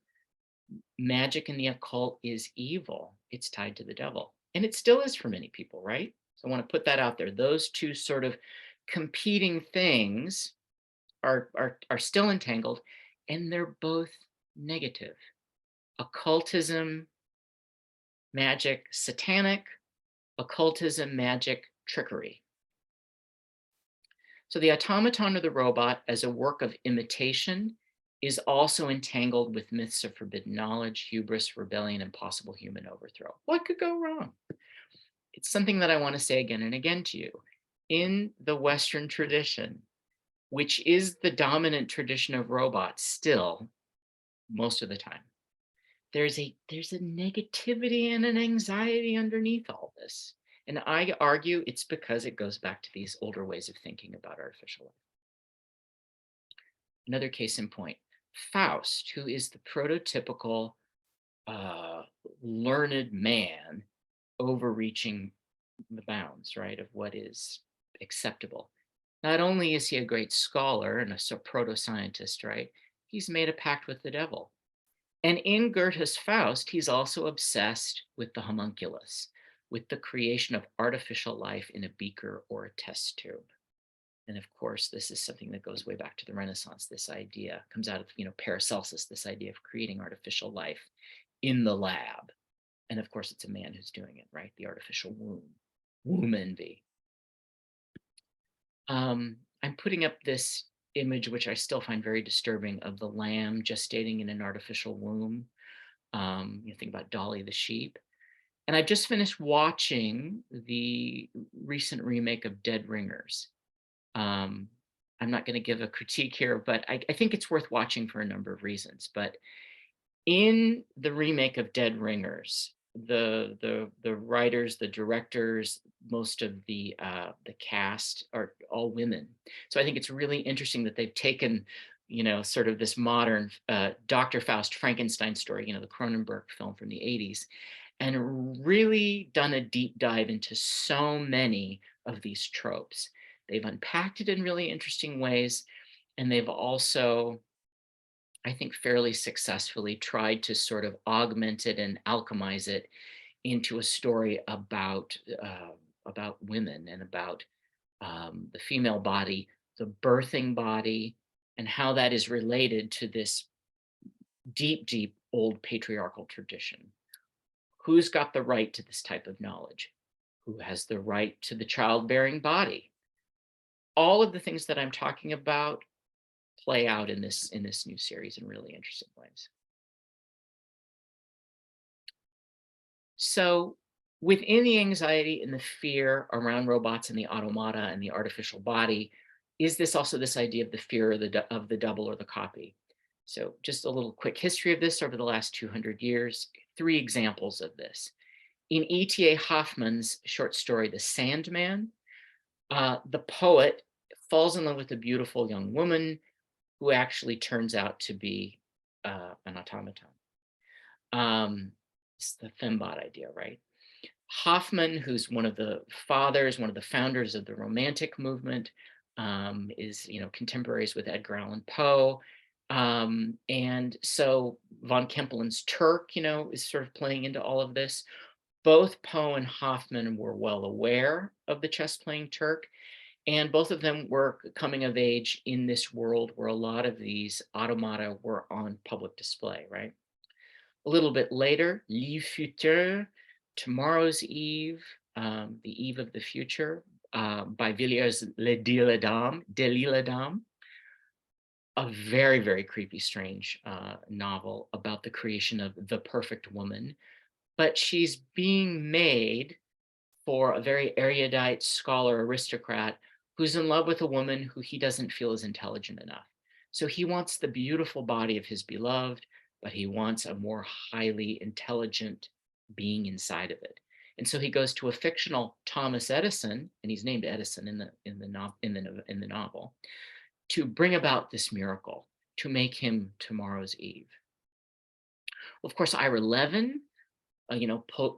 magic in the occult is evil. It's tied to the devil. And it still is for many people, right? So I want to put that out there. Those two sort of competing things are still entangled, and they're both negative. Occultism, magic, satanic; occultism, magic, trickery. So the automaton or the robot as a work of imitation is also entangled with myths of forbidden knowledge, hubris, rebellion, and possible human overthrow. What could go wrong? It's something that I want to say again and again to you. In the Western tradition, which is the dominant tradition of robots still, most of the time, there's a negativity and an anxiety underneath all this. And I argue it's because it goes back to these older ways of thinking about artificial life. Another case in point, Faust, who is the prototypical learned man overreaching the bounds, right, of what is acceptable. Not only is he a great scholar and a proto-scientist, right, he's made a pact with the devil. And in Goethe's Faust, he's also obsessed with the homunculus, with the creation of artificial life in a beaker or a test tube. And of course, this is something that goes way back to the Renaissance. This idea comes out of, Paracelsus, this idea of creating artificial life in the lab. And of course, it's a man who's doing it, right? The artificial womb envy. I'm putting up this image, which I still find very disturbing, of the lamb gestating in an artificial womb. You think about Dolly the sheep. And I've just finished watching the recent remake of Dead Ringers. Um, I'm not going to give a critique here, but I think it's worth watching for a number of reasons. But in the remake of Dead Ringers, the writers, the directors, most of the cast are all women. So I think it's really interesting that they've taken, sort of this modern Dr. Faust Frankenstein story, the Cronenberg film from the 80s, and really done a deep dive into so many of these tropes. They've unpacked it in really interesting ways, and they've also, I think, fairly successfully tried to sort of augment it and alchemize it into a story about women and about the female body, the birthing body, and how that is related to this deep, deep old patriarchal tradition. Who's got the right to this type of knowledge? Who has the right to the childbearing body? All of the things that I'm talking about play out in this new series in really interesting ways. So within the anxiety and the fear around robots and the automata and the artificial body, is this also this idea of the fear of the double or the copy? So just a little quick history of this over the last 200 years, 3 examples of this. In E.T.A. Hoffmann's short story, The Sandman, the poet falls in love with a beautiful young woman who actually turns out to be an automaton. It's the fembot idea, right? Hoffmann, who's one of the fathers, one of the founders of the Romantic movement, is contemporaries with Edgar Allan Poe, and so von Kempelen's Turk, is sort of playing into all of this. Both Poe and Hoffmann were well aware of the chess-playing Turk, and both of them were coming of age in this world where a lot of these automata were on public display, right? A little bit later, L'Eve Future, Tomorrow's Eve, The Eve of the Future, by Villiers Delisle-Dame, a very, very creepy, strange novel about the creation of the perfect woman. But she's being made for a very erudite scholar aristocrat who's in love with a woman who he doesn't feel is intelligent enough. So he wants the beautiful body of his beloved, but he wants a more highly intelligent being inside of it. And so he goes to a fictional Thomas Edison, and he's named Edison in the novel, to bring about this miracle, to make him Tomorrow's Eve. Of course, Ira Levin,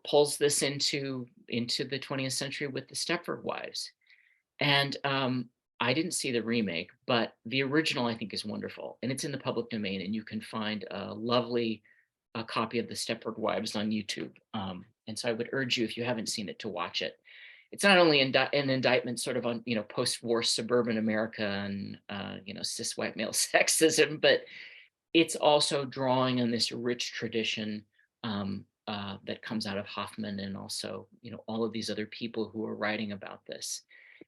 pulls this into the 20th century with the Stepford Wives. And I didn't see the remake, but the original I think is wonderful, and it's in the public domain, and you can find a lovely copy of the Stepford Wives on YouTube. And so I would urge you, if you haven't seen it, to watch it. It's not only an indictment sort of on post-war suburban America and cis white male sexism, but it's also drawing on this rich tradition that comes out of Hoffmann, and also all of these other people who are writing about this.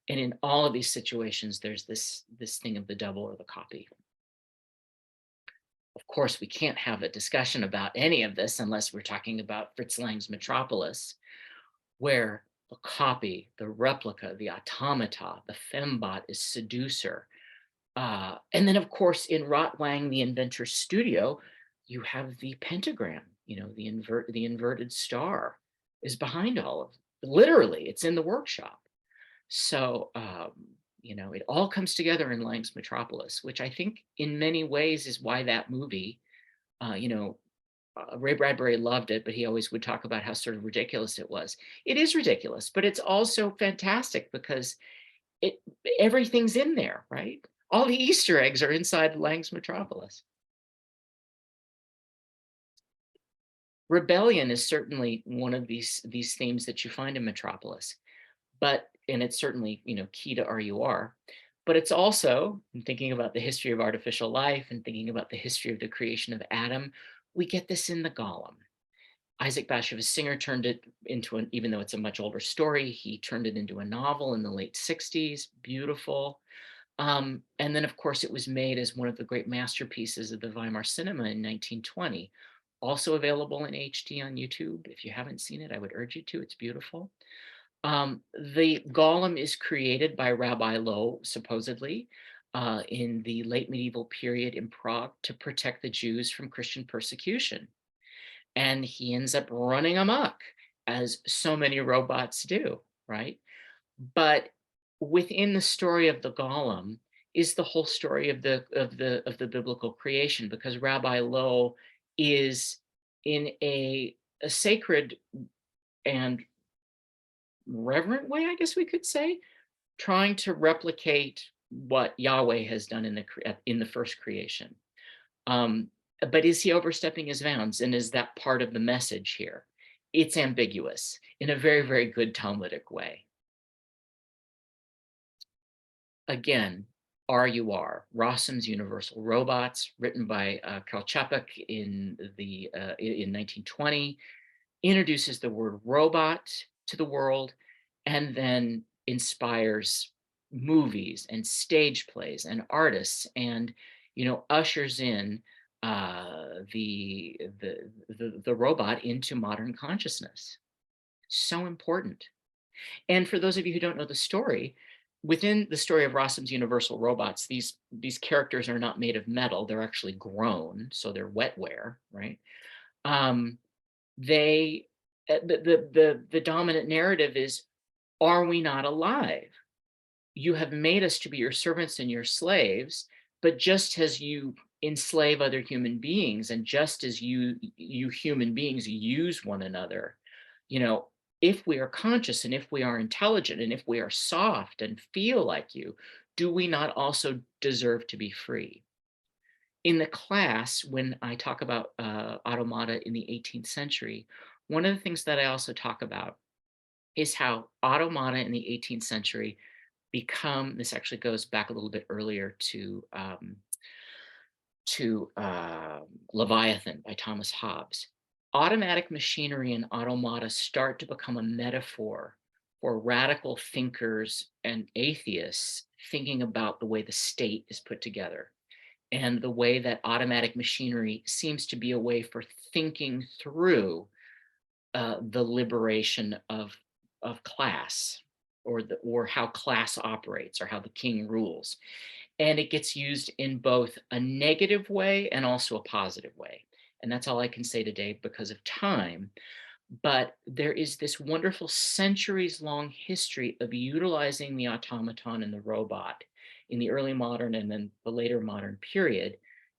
And in all of these situations, there's this thing of the double or the copy. Of course, we can't have a discussion about any of this unless we're talking about Fritz Lang's Metropolis, where the copy, the replica, the automata, the fembot is seducer. And then, of course, in Rotwang, the Inventor's Studio, you have the pentagram, the inverted star is behind all of it. Literally, it's in the workshop. So, it all comes together in Lang's Metropolis, which I think in many ways is why that movie, Ray Bradbury loved it, but he always would talk about how sort of ridiculous it was. It is ridiculous, but it's also fantastic because everything's in there, right? All the Easter eggs are inside Lang's Metropolis. Rebellion is certainly one of these themes that you find in Metropolis, and it's certainly key to RUR. But it's also, in thinking about the history of artificial life and thinking about the history of the creation of Adam, we get this in the golem. Isaac Bashevis Singer turned it into an, even though it's a much older story, he turned it into a novel in the late 60s, beautiful. And then, of course, it was made as one of the great masterpieces of the Weimar cinema in 1920, also available in HD on YouTube. If you haven't seen it, I would urge you to, it's beautiful. The golem is created by Rabbi Loew, supposedly, in the late medieval period in Prague to protect the Jews from Christian persecution. And he ends up running amok, as so many robots do, right? But within the story of the golem is the whole story of the biblical creation, because Rabbi Loew is in a sacred and reverent way, I guess we could say, trying to replicate what Yahweh has done in the first creation. But is he overstepping his bounds? And is that part of the message here? It's ambiguous in a very, very good Talmudic way. Again, RUR, Rossum's Universal Robots, written by Karl Čapek in 1920, introduces the word robot to the world, and then inspires movies and stage plays and artists, and ushers in the robot into modern consciousness. So important. And for those of you who don't know the story, within the story of Rossum's Universal Robots, these characters are not made of metal; they're actually grown, so they're wetware, right? The dominant narrative is, are we not alive? You have made us to be your servants and your slaves, but just as you enslave other human beings, and just as you human beings use one another, if we are conscious and if we are intelligent and if we are soft and feel like you, do we not also deserve to be free? In the class, when I talk about automata in the 18th century, one of the things that I also talk about is how automata in the 18th century become, this actually goes back a little bit earlier to Leviathan by Thomas Hobbes. Automatic machinery and automata start to become a metaphor for radical thinkers and atheists thinking about the way the state is put together, and the way that automatic machinery seems to be a way for thinking through the liberation of class, or how class operates, or how the king rules. And it gets used in both a negative way and also a positive way. And that's all I can say today because of time. But there is this wonderful centuries-long history of utilizing the automaton and the robot in the early modern and then the later modern period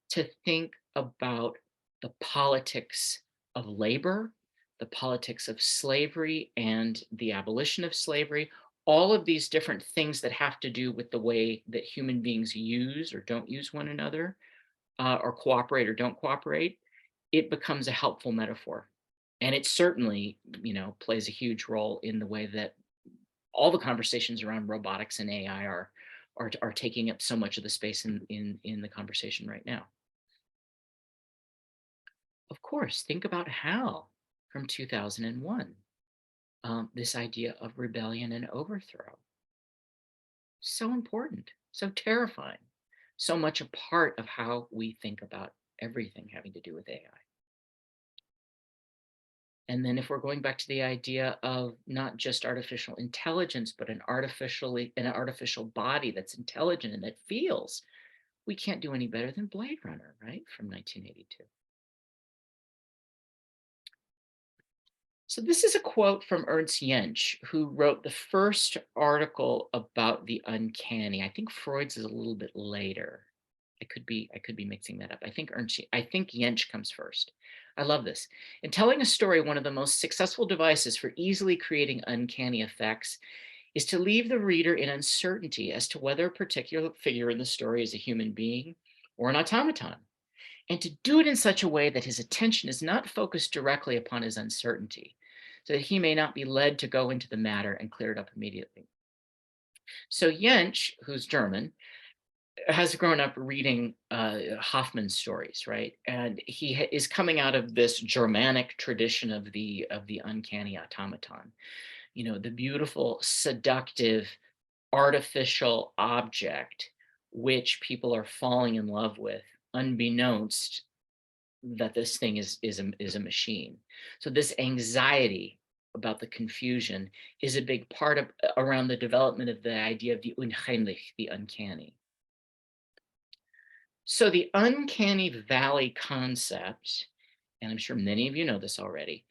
to think about the politics of labor, the politics of slavery and the abolition of slavery, all of these different things that have to do with the way that human beings use or don't use one another, or cooperate or don't cooperate. It becomes a helpful metaphor. And it certainly, plays a huge role in the way that all the conversations around robotics and AI are taking up so much of the space in the conversation right now. Of course, think about Hal from 2001. This idea of rebellion and overthrow. So important, so terrifying, so much a part of how we think about everything having to do with AI. And then if we're going back to the idea of not just artificial intelligence, but an artificial body that's intelligent and that feels, we can't do any better than Blade Runner, right? From 1982. So this is a quote from Ernst Jentsch, who wrote the first article about the uncanny. I think Freud's is a little bit later. I could be mixing that up. I think Jentsch comes first. I love this. In telling a story, one of the most successful devices for easily creating uncanny effects is to leave the reader in uncertainty as to whether a particular figure in the story is a human being or an automaton, and to do it in such a way that his attention is not focused directly upon his uncertainty, so that he may not be led to go into the matter and clear it up immediately. So Jensch, who's German, has grown up reading Hoffman's stories, right? And he is coming out of this Germanic tradition of the uncanny automaton, the beautiful, seductive, artificial object which people are falling in love with, unbeknownst that this thing is a machine. So this anxiety about the confusion is a big part of around the development of the idea of the unheimlich, the uncanny. So the uncanny valley concept, and I'm sure many of you know this already,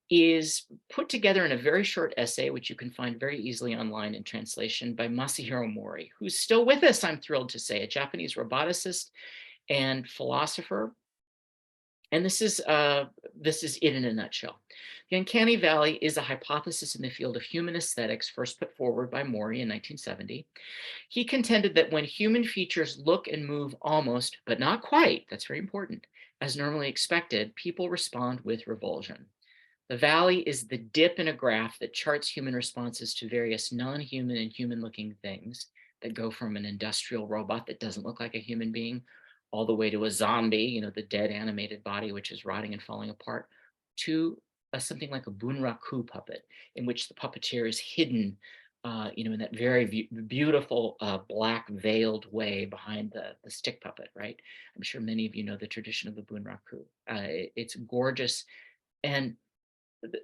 is put together in a very short essay, which you can find very easily online in translation by Masahiro Mori, who's still with us, I'm thrilled to say, a Japanese roboticist and philosopher. And this is it in a nutshell. The uncanny valley is a hypothesis in the field of human aesthetics first put forward by Mori in 1970. He contended that when human features look and move almost, but not quite, that's very important, as normally expected, people respond with revulsion. The valley is the dip in a graph that charts human responses to various non-human and human-looking things that go from an industrial robot that doesn't look like a human being all the way to a zombie, the dead animated body, which is rotting and falling apart, to something like a bunraku puppet, in which the puppeteer is hidden, in that very beautiful black veiled way behind the stick puppet, right? I'm sure many of you know the tradition of the bunraku. It's gorgeous and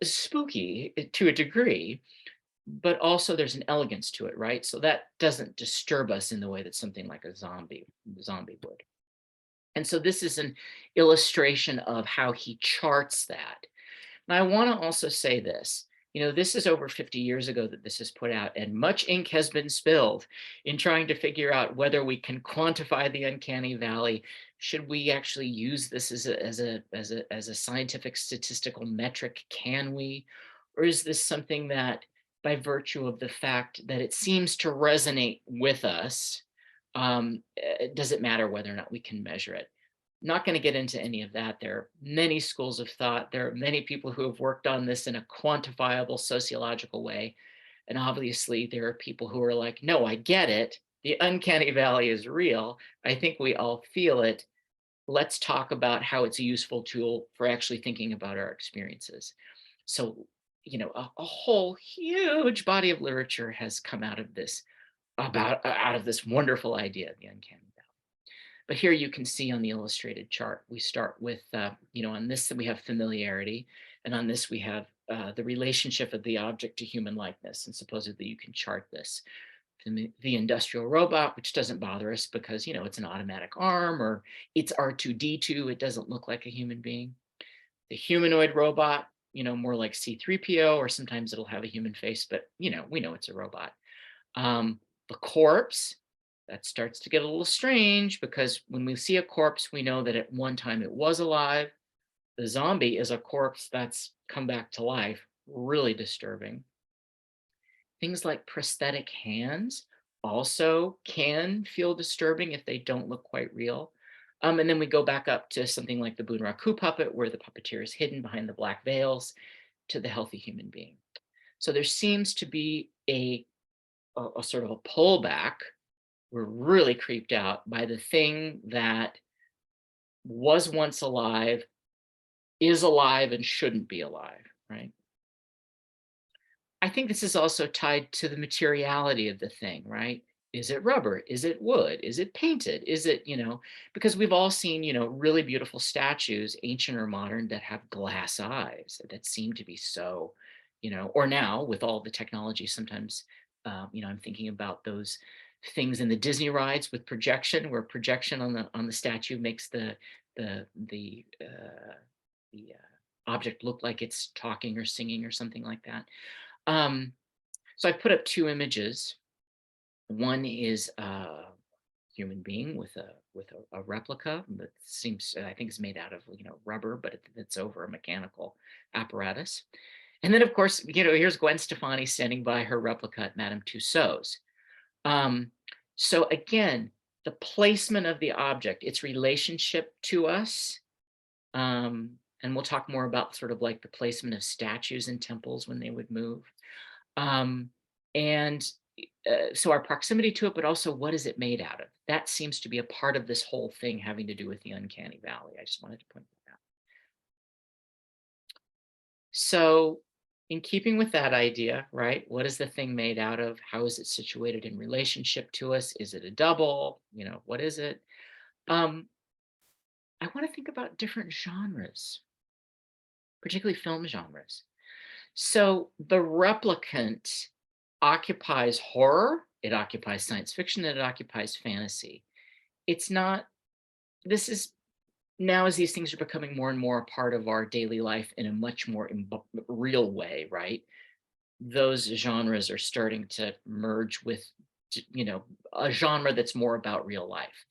spooky to a degree, but also there's an elegance to it, right? So that doesn't disturb us in the way that something like a zombie would. And so this is an illustration of how he charts that. And I want to also say this. This is over 50 years ago that this is put out, and much ink has been spilled in trying to figure out whether we can quantify the uncanny valley. Should we actually use this as a scientific statistical metric? Can we? Or is this something that, by virtue of the fact that it seems to resonate with us, does it matter whether or not we can measure it? Not going to get into any of that. There are many schools of thought. There are many people who have worked on this in a quantifiable sociological way. And obviously, there are people who are like, no, I get it. The uncanny valley is real. I think we all feel it. Let's talk about how it's a useful tool for actually thinking about our experiences. So, a whole huge body of literature has come out of this out of this wonderful idea of the uncanny valley. But here you can see on the illustrated chart, we start with, on this we have familiarity, and on this we have the relationship of the object to human likeness, and supposedly you can chart this. The industrial robot, which doesn't bother us because, it's an automatic arm, or it's R2D2, it doesn't look like a human being. The humanoid robot, more like C3PO, or sometimes it'll have a human face, but, we know it's a robot. The corpse, that starts to get a little strange because when we see a corpse, we know that at one time it was alive. The zombie is a corpse that's come back to life, really disturbing. Things like prosthetic hands also can feel disturbing if they don't look quite real. And then we go back up to something like the Bunraku puppet, where the puppeteer is hidden behind the black veils, to the healthy human being. So there seems to be a sort of a pullback. We're really creeped out by the thing that was once alive, is alive, and shouldn't be alive, right? I think this is also tied to the materiality of the thing, right? Is it rubber? Is it wood? Is it painted? Is it, because we've all seen, really beautiful statues, ancient or modern, that have glass eyes that seem to be so, or now with all the technology, sometimes, I'm thinking about those things in the Disney rides with projection, where projection on the statue makes the object look like it's talking or singing or something like that. So I put up two images. One is a human being with a replica that seems, I think, is made out of rubber, but it's over a mechanical apparatus. And then, of course, here's Gwen Stefani standing by her replica at Madame Tussauds. So again, the placement of the object, its relationship to us, and we'll talk more about sort of like the placement of statues in temples when they would move. And so our proximity to it, but also what is it made out of? That seems to be a part of this whole thing having to do with the uncanny valley. I just wanted to point that out. So in keeping with that idea, right? What is the thing made out of? How is it situated in relationship to us? Is it a double? What is it? I want to think about different genres, particularly film genres. So the replicant occupies horror, it occupies science fiction, and it occupies fantasy. It's not, this is now as these things are becoming more and more a part of our daily life in a much more real way, right? Those genres are starting to merge with, a genre that's more about real life.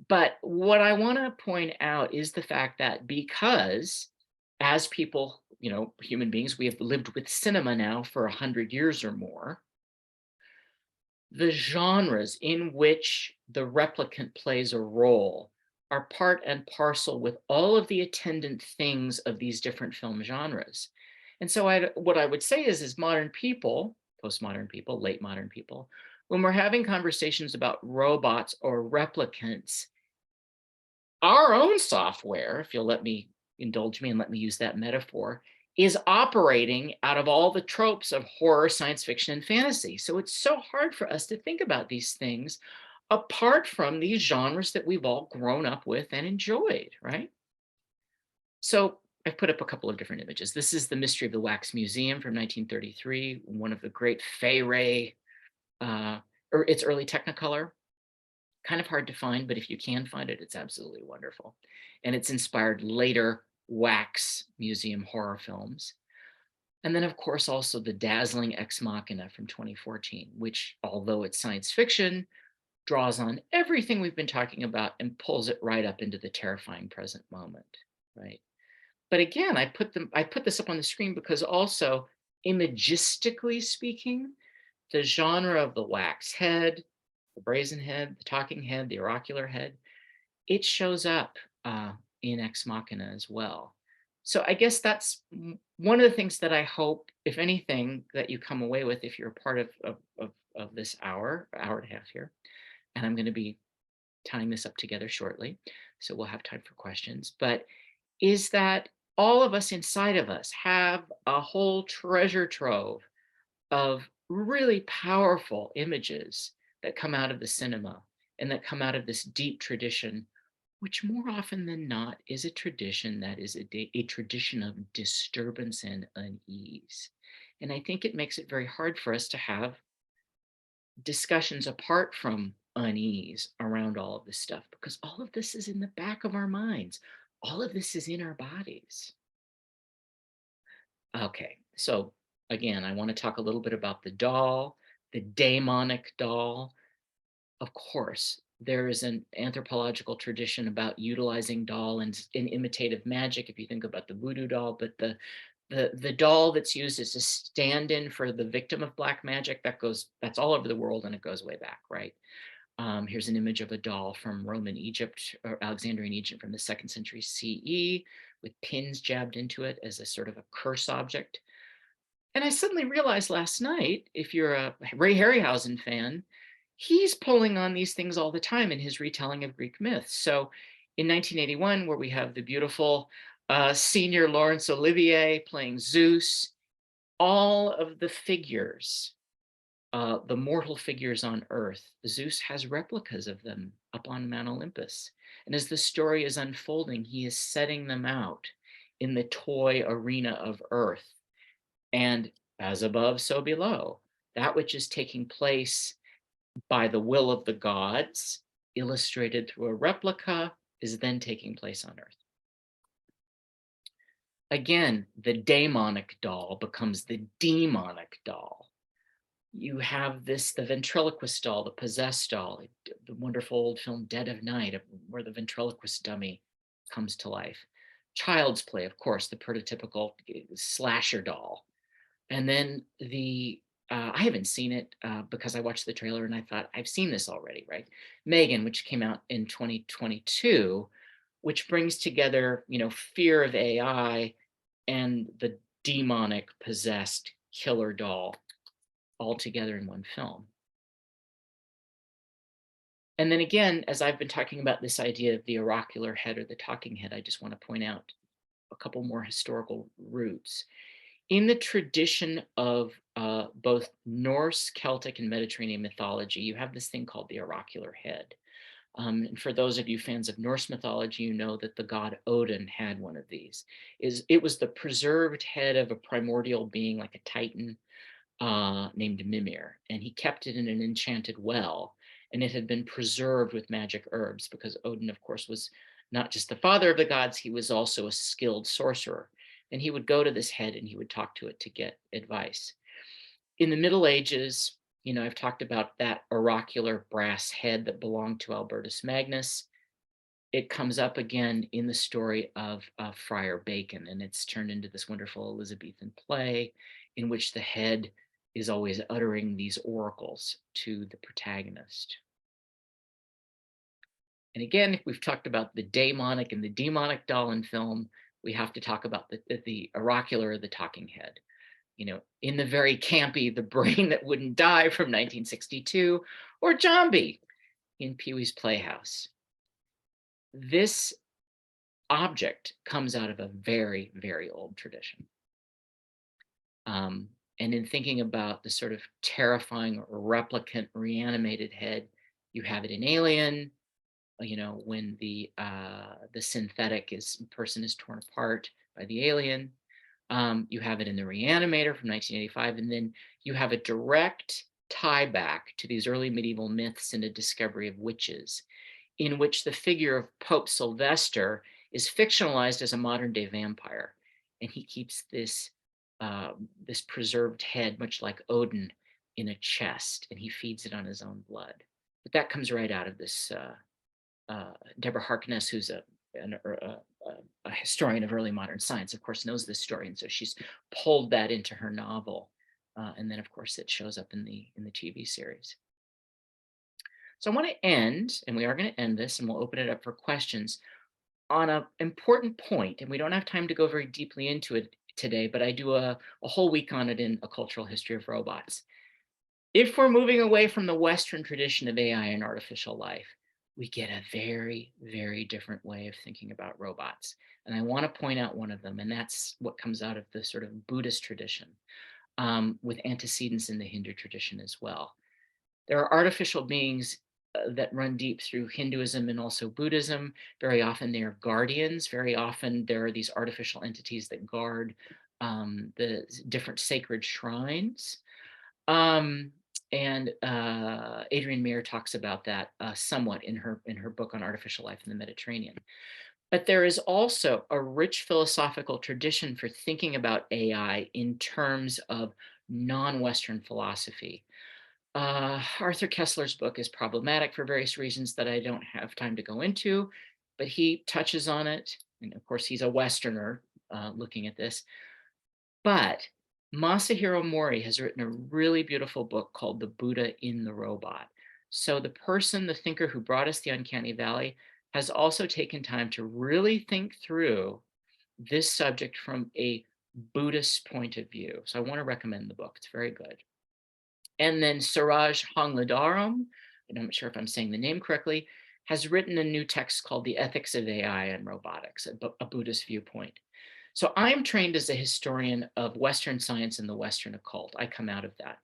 But what I want to point out is the fact that because as people, human beings, we have lived with cinema now for 100 years or more, the genres in which the replicant plays a role are part and parcel with all of the attendant things of these different film genres. And so what I would say is modern people, postmodern people, late modern people, when we're having conversations about robots or replicants, our own software, if you'll let me indulge me and let me use that metaphor, is operating out of all the tropes of horror, science fiction, and fantasy. So it's so hard for us to think about these things apart from these genres that we've all grown up with and enjoyed, right? So I've put up a couple of different images. This is the Mystery of the Wax Museum from 1933, one of the great Fay Ray, or its early Technicolor. Kind of hard to find, but if you can find it, it's absolutely wonderful. And it's inspired later Wax Museum horror films. And then, of course, also the dazzling Ex Machina from 2014, which, although it's science fiction, draws on everything we've been talking about and pulls it right up into the terrifying present moment, right? But again, I put this up on the screen because also, imagistically speaking, the genre of the wax head, the brazen head, the talking head, the oracular head, it shows up in Ex Machina as well. So I guess that's one of the things that I hope, if anything, that you come away with if you're a part of this hour and a half here. And I'm going to be tying this up together shortly, so we'll have time for questions. But is that all of us inside of us have a whole treasure trove of really powerful images that come out of the cinema and that come out of this deep tradition, which more often than not is a tradition that is a tradition of disturbance and unease. And I think it makes it very hard for us to have discussions apart from unease around all of this stuff, because all of this is in the back of our minds. All of this is in our bodies. Okay, so again, I want to talk a little bit about the doll, the daemonic doll. Of course, there is an anthropological tradition about utilizing doll and in imitative magic, if you think about the voodoo doll, but the doll that's used as a stand-in for the victim of black magic, that's all over the world, and it goes way back, right? Here's an image of a doll from Roman Egypt or Alexandrian Egypt from the 2nd century CE with pins jabbed into it as a sort of a curse object. And I suddenly realized last night, if you're a Ray Harryhausen fan, he's pulling on these things all the time in his retelling of Greek myths. So in 1981, where we have the beautiful senior Laurence Olivier playing Zeus, all of the figures, the mortal figures on Earth, Zeus has replicas of them up on Mount Olympus. And as the story is unfolding, he is setting them out in the toy arena of Earth. And as above, so below, that which is taking place by the will of the gods, illustrated through a replica, is then taking place on Earth. Again, the daemonic doll becomes the demonic doll. You have the ventriloquist doll, the possessed doll, the wonderful old film Dead of Night, where the ventriloquist dummy comes to life. Child's Play, of course, the prototypical slasher doll. And then I haven't seen it because I watched the trailer and I thought, I've seen this already, right? Megan, which came out in 2022, which brings together, fear of AI and the demonic possessed killer doll. all together in one film. And then again, as I've been talking about this idea of the oracular head or the talking head, I just want to point out a couple more historical roots. In the tradition of both Norse, Celtic, and Mediterranean mythology, you have this thing called the oracular head. And for those of you fans of Norse mythology, you know that the god Odin had one of these. It was the preserved head of a primordial being like a titan named Mimir, and he kept it in an enchanted well, and it had been preserved with magic herbs because Odin, of course, was not just the father of the gods, he was also a skilled sorcerer. And he would go to this head and he would talk to it to get advice. In the Middle Ages, you know, I've talked about that oracular brass head that belonged to Albertus Magnus. It comes up again in the story of Friar Bacon, and it's turned into this wonderful Elizabethan play in which the head is always uttering these oracles to the protagonist. And again, we've talked about the daemonic and the demonic doll in film. We have to talk about the oracular or the talking head. You know, in the very campy The Brain That Wouldn't Die from 1962, or Zombie in Pee-wee's Playhouse. This object comes out of a very, very old tradition. And in thinking about the sort of terrifying replicant reanimated head, you have it in Alien, you know, when the synthetic person is torn apart by the alien. You have it in the Reanimator from 1985, and then you have a direct tie back to these early medieval myths and a discovery of witches, in which the figure of Pope Sylvester is fictionalized as a modern day vampire, and he keeps this this preserved head, much like Odin, in a chest, and he feeds it on his own blood. But that comes right out of this Deborah Harkness, who's a historian of early modern science, of course, knows this story, and so she's pulled that into her novel, and then, of course, it shows up in the TV series. So I want to end, and we are going to end this, and we'll open it up for questions on an important point, and we don't have time to go very deeply into it today, but I do a whole week on it in A Cultural History of Robots. If we're moving away from the Western tradition of AI and artificial life, we get a very, very different way of thinking about robots. And I want to point out one of them, and that's what comes out of the sort of Buddhist tradition, with antecedents in the Hindu tradition as well. There are artificial beings that run deep through Hinduism and also Buddhism. Very often they are guardians. Very often there are these artificial entities that guard the different sacred shrines. And Adrienne Mayer talks about that somewhat in her book on artificial life in the Mediterranean. But there is also a rich philosophical tradition for thinking about AI in terms of non-Western philosophy. Arthur Kessler's book is problematic for various reasons that I don't have time to go into, but he touches on it. And of course, he's a Westerner looking at this. But Masahiro Mori has written a really beautiful book called The Buddha in the Robot. So the person, the thinker who brought us the Uncanny Valley, has also taken time to really think through this subject from a Buddhist point of view. So I want to recommend the book. It's very good. And then Suraj Hongladharam, and I'm not sure if I'm saying the name correctly, has written a new text called The Ethics of AI and Robotics, a Buddhist viewpoint. So I'm trained as a historian of Western science and the Western occult. I come out of that.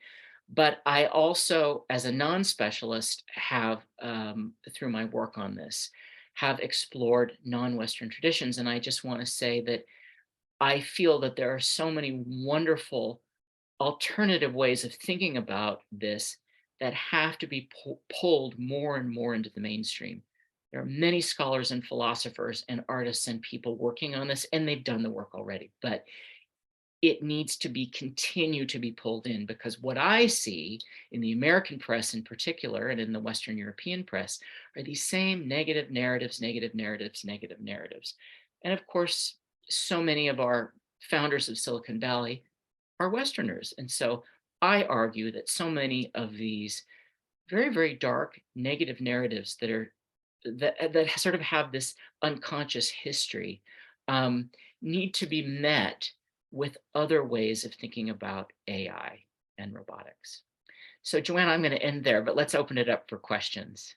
But I also, as a non-specialist, have, through my work on this, have explored non-Western traditions. And I just want to say that I feel that there are so many wonderful alternative ways of thinking about this that have to be pulled more and more into the mainstream. There are many scholars and philosophers and artists and people working on this, and they've done the work already, but it needs to be continue to be pulled in, because what I see in the American press in particular, and in the Western European press, are these same negative narratives, negative narratives, negative narratives. And of course, so many of our founders of Silicon Valley are Westerners. And so I argue that so many of these very, very dark negative narratives that sort of have this unconscious history need to be met with other ways of thinking about AI and robotics. So Joanna, I'm going to end there, but let's open it up for questions,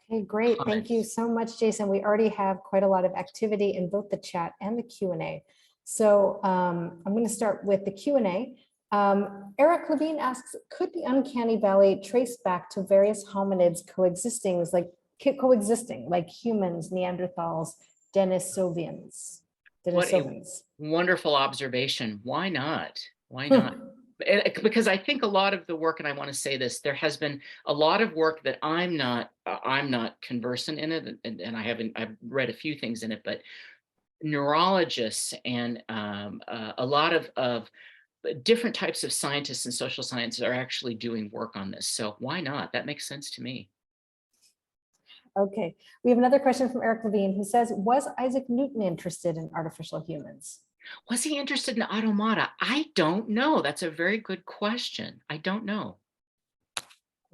Okay, great. Thank you comments. so much, Jason. We already have quite a lot of activity in both the chat and the Q&A. So I'm going to start with the Q&A. Eric Levine asks, could the uncanny valley trace back to various hominids coexisting, like humans, Neanderthals, Denisovians? What a wonderful observation. Why not? Why not? Because I think a lot of the work, and I want to say this, there has been a lot of work that I'm not conversant in it, and I've read a few things in it, but neurologists and a lot of different types of scientists and social sciences are actually doing work on this. So why not? That makes sense to me. Okay, we have another question from Eric Levine who says, was Isaac Newton interested in artificial humans? Was he interested in automata? I don't know. That's a very good question. I don't know.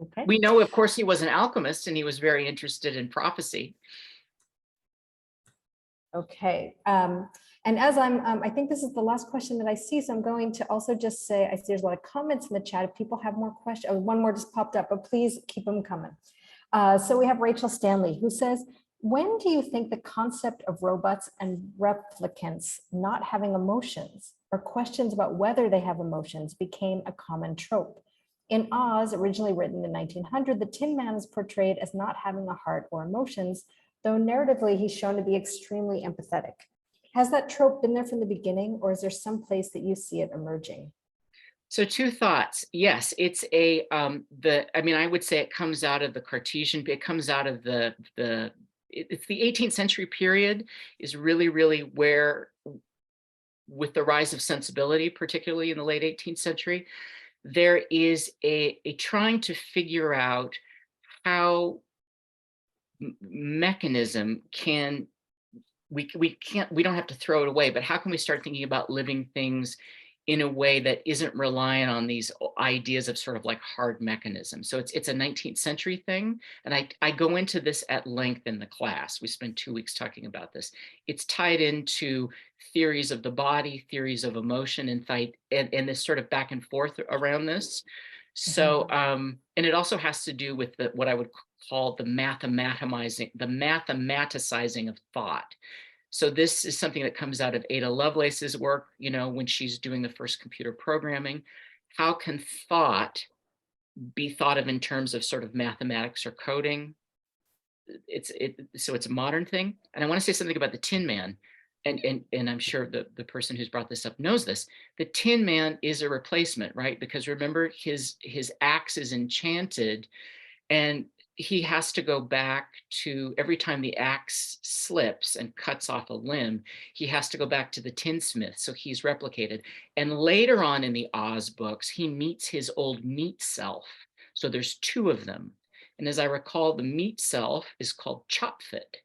Okay. We know, of course, he was an alchemist and he was very interested in prophecy. Okay. And as I think this is the last question that I see, so I'm going to also just say, I see there's a lot of comments in the chat. If people have more questions, oh, one more just popped up, but please keep them coming. So we have Rachel Stanley who says, when do you think the concept of robots and replicants not having emotions or questions about whether they have emotions became a common trope? In Oz, originally written in 1900, the Tin Man is portrayed as not having a heart or emotions, though narratively he's shown to be extremely empathetic. Has that trope been there from the beginning, or is there some place that you see it emerging? So two thoughts. Yes, it's a I would say it comes out of the Cartesian, it comes out of it's the 18th century period is really where, with the rise of sensibility, particularly in the late 18th century, there is a trying to figure out how mechanism can, we don't have to throw it away, but how can we start thinking about living things in a way that isn't reliant on these ideas of sort of like hard mechanisms. So it's a 19th century thing. And I go into this at length in the class. We spent 2 weeks talking about this. It's tied into theories of the body, theories of emotion, and this sort of back and forth around this. So, and it also has to do with what I would call the mathematicizing of thought. So this is something that comes out of Ada Lovelace's work, when she's doing the first computer programming. How can thought be thought of in terms of sort of mathematics or coding? So it's a modern thing. And I want to say something about the Tin Man. And I'm sure the person who's brought this up knows this. The Tin Man is a replacement, right? Because remember, his axe is enchanted, and he has to go back to, every time the axe slips and cuts off a limb, he has to go back to the tinsmith. So he's replicated. And later on in the Oz books, he meets his old meat self. So there's two of them. And as I recall, the meat self is called Chopfit.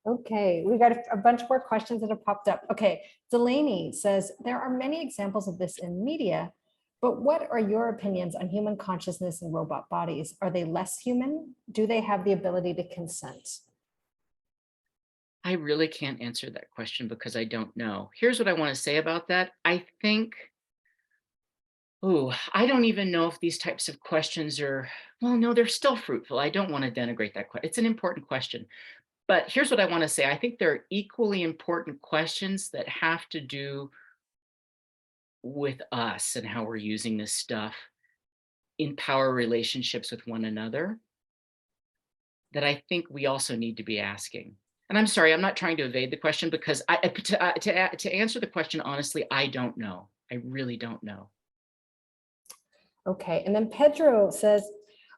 Okay, we got a bunch more questions that have popped up. Okay, Delaney says, there are many examples of this in media, but what are your opinions on human consciousness and robot bodies? Are they less human? Do they have the ability to consent? I really can't answer that question because I don't know. Here's what I want to say about that. I think, I don't even know if these types of questions are, well, no, they're still fruitful. I don't want to denigrate that question. It's an important question. But here's what I want to say. I think there are equally important questions that have to do with us and how we're using this stuff in power relationships with one another that I think we also need to be asking. And I'm sorry, I'm not trying to evade the question, because to answer the question honestly, I don't know. I really don't know. Okay, and then Pedro says,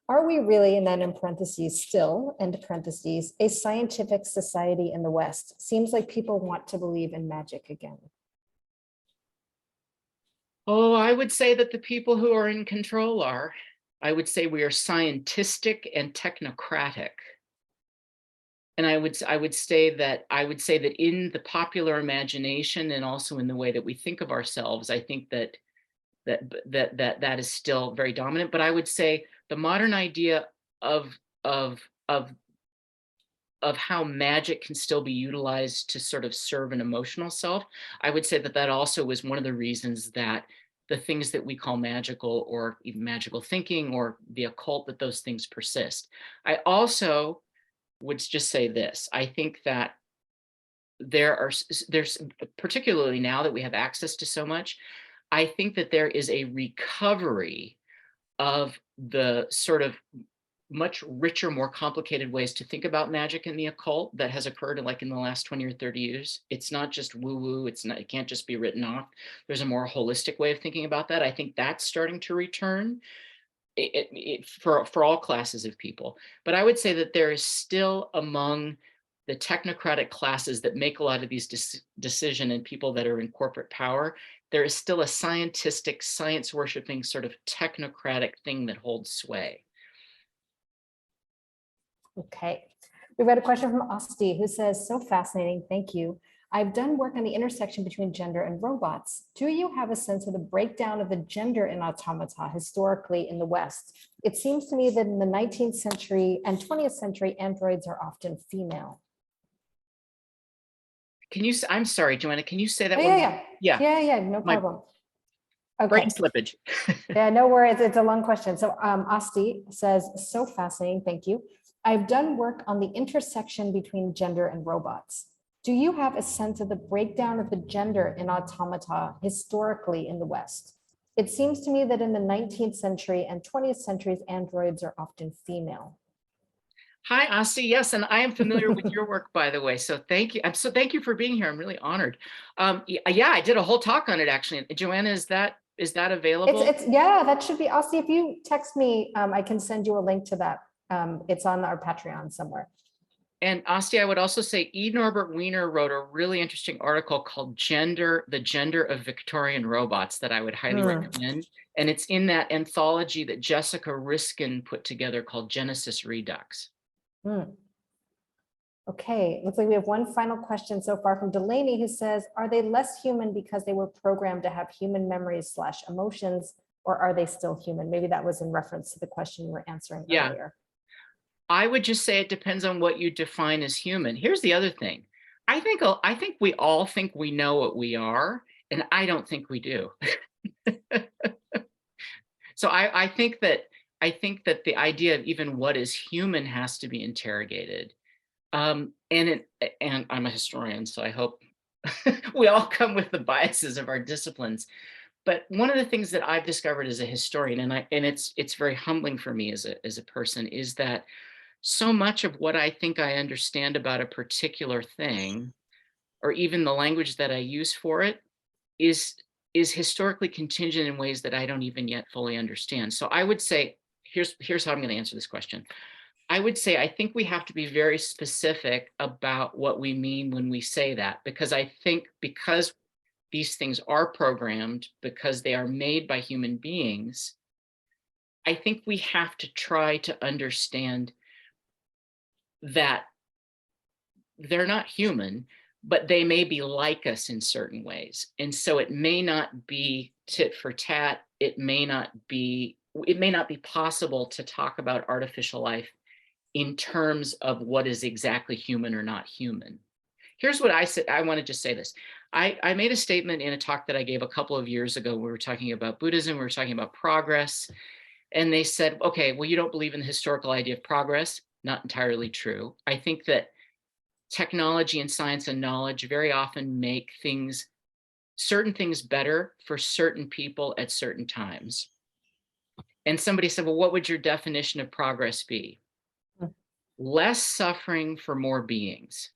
are we really, and then in parentheses, still, end parentheses, a scientific society in the West? Seems like people want to believe in magic again. Oh, I would say that the people who are in control are. I would say we are scientistic and technocratic. And I would say that in the popular imagination and also in the way that we think of ourselves, I think that is still very dominant. But I would say the modern idea of how magic can still be utilized to sort of serve an emotional self, I would say that that also was one of the reasons that the things that we call magical or even magical thinking or the occult, that those things persist. I also would just say this. I think that there's particularly now that we have access to so much, I think that there is a recovery of the sort of much richer, more complicated ways to think about magic and the occult that has occurred like in the last 20 or 30 years. It's not just woo woo. It can't just be written off. There's a more holistic way of thinking about that. I think that's starting to return for all classes of people. But I would say that there is still among the technocratic classes that make a lot of these decisions and people that are in corporate power, there is still a scientific, science worshiping sort of technocratic thing that holds sway. Okay, we've got a question from Asti who says, so fascinating, thank you. I've done work on the intersection between gender and robots. Do you have a sense of the breakdown of the gender in automata historically in the West? It seems to me that in the 19th century and 20th century, androids are often female. Can you, I'm sorry, Joanna, can you say that Oh, one? Yeah, no problem. Okay. Brain slippage. Yeah, no worries. It's a long question. So Asti says, so fascinating. Thank you. I've done work on the intersection between gender and robots. Do you have a sense of the breakdown of the gender in automata historically in the West? It seems to me that in the 19th century and 20th centuries, androids are often female. Hi, Asti. Yes, and I am familiar with your work, by the way. So thank you. Thank you for being here. I'm really honored. Yeah, I did a whole talk on it actually. Joanna, is that available? Yeah, that should be. Asti, if you text me, I can send you a link to that. It's on our Patreon somewhere. And Asti, I would also say E. Norbert Wiener wrote a really interesting article called The Gender of Victorian Robots that I would highly recommend. And it's in that anthology that Jessica Riskin put together called Genesis Redux. Okay, looks like we have one final question so far from Delaney who says, are they less human because they were programmed to have human memories / emotions, or are they still human? Maybe that was in reference to the question you were answering earlier. I would just say it depends on what you define as human. Here's the other thing. I think we all think we know what we are, and I don't think we do. So I think that the idea of even what is human has to be interrogated. And I'm a historian, so I hope we all come with the biases of our disciplines. But one of the things that I've discovered as a historian, and it's very humbling for me as a person, is that so much of what I think I understand about a particular thing, or even the language that I use for it, is historically contingent in ways that I don't even yet fully understand. So I would say, here's how I'm going to answer this question. I would say I think we have to be very specific about what we mean when we say that, because I think because these things are programmed, because they are made by human beings, I think we have to try to understand that they're not human, but they may be like us in certain ways. And so it may not be tit for tat. It may not be possible to talk about artificial life in terms of what is exactly human or not human. Here's what I said. I want to just say this. I made a statement in a talk that I gave a couple of years ago. We were talking about Buddhism. We were talking about progress. And they said, okay, well, you don't believe in the historical idea of progress. Not entirely true. I think that technology and science and knowledge very often make certain things better for certain people at certain times. And somebody said, well, what would your definition of progress be? Less suffering for more beings.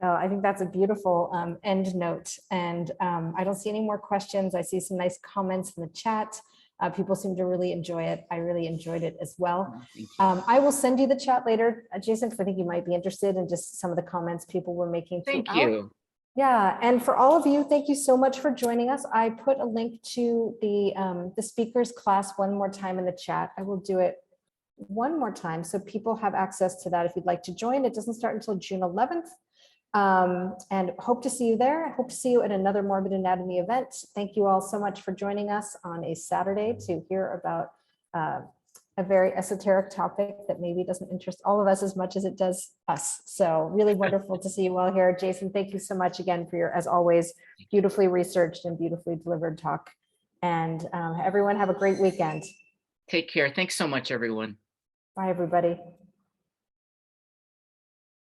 I think that's a beautiful end note. And I don't see any more questions. I see some nice comments in the chat. People seem to really enjoy it. I really enjoyed it as well. I will send you the chat later, Jason, because I think you might be interested in just some of the comments people were making throughout. Thank you. Yeah, and for all of you, thank you so much for joining us. I put a link to the speakers class one more time in the chat. I will do it one more time so people have access to that if you'd like to join. It doesn't start until June 11th. And hope to see you there. I hope to see you at another Morbid Anatomy event. Thank you all so much for joining us on a Saturday to hear about a very esoteric topic that maybe doesn't interest all of us as much as it does us. So really wonderful to see you all here. Jason, thank you so much again for your, as always, beautifully researched and beautifully delivered talk. And everyone have a great weekend. Take care. Thanks so much, everyone. Bye, everybody.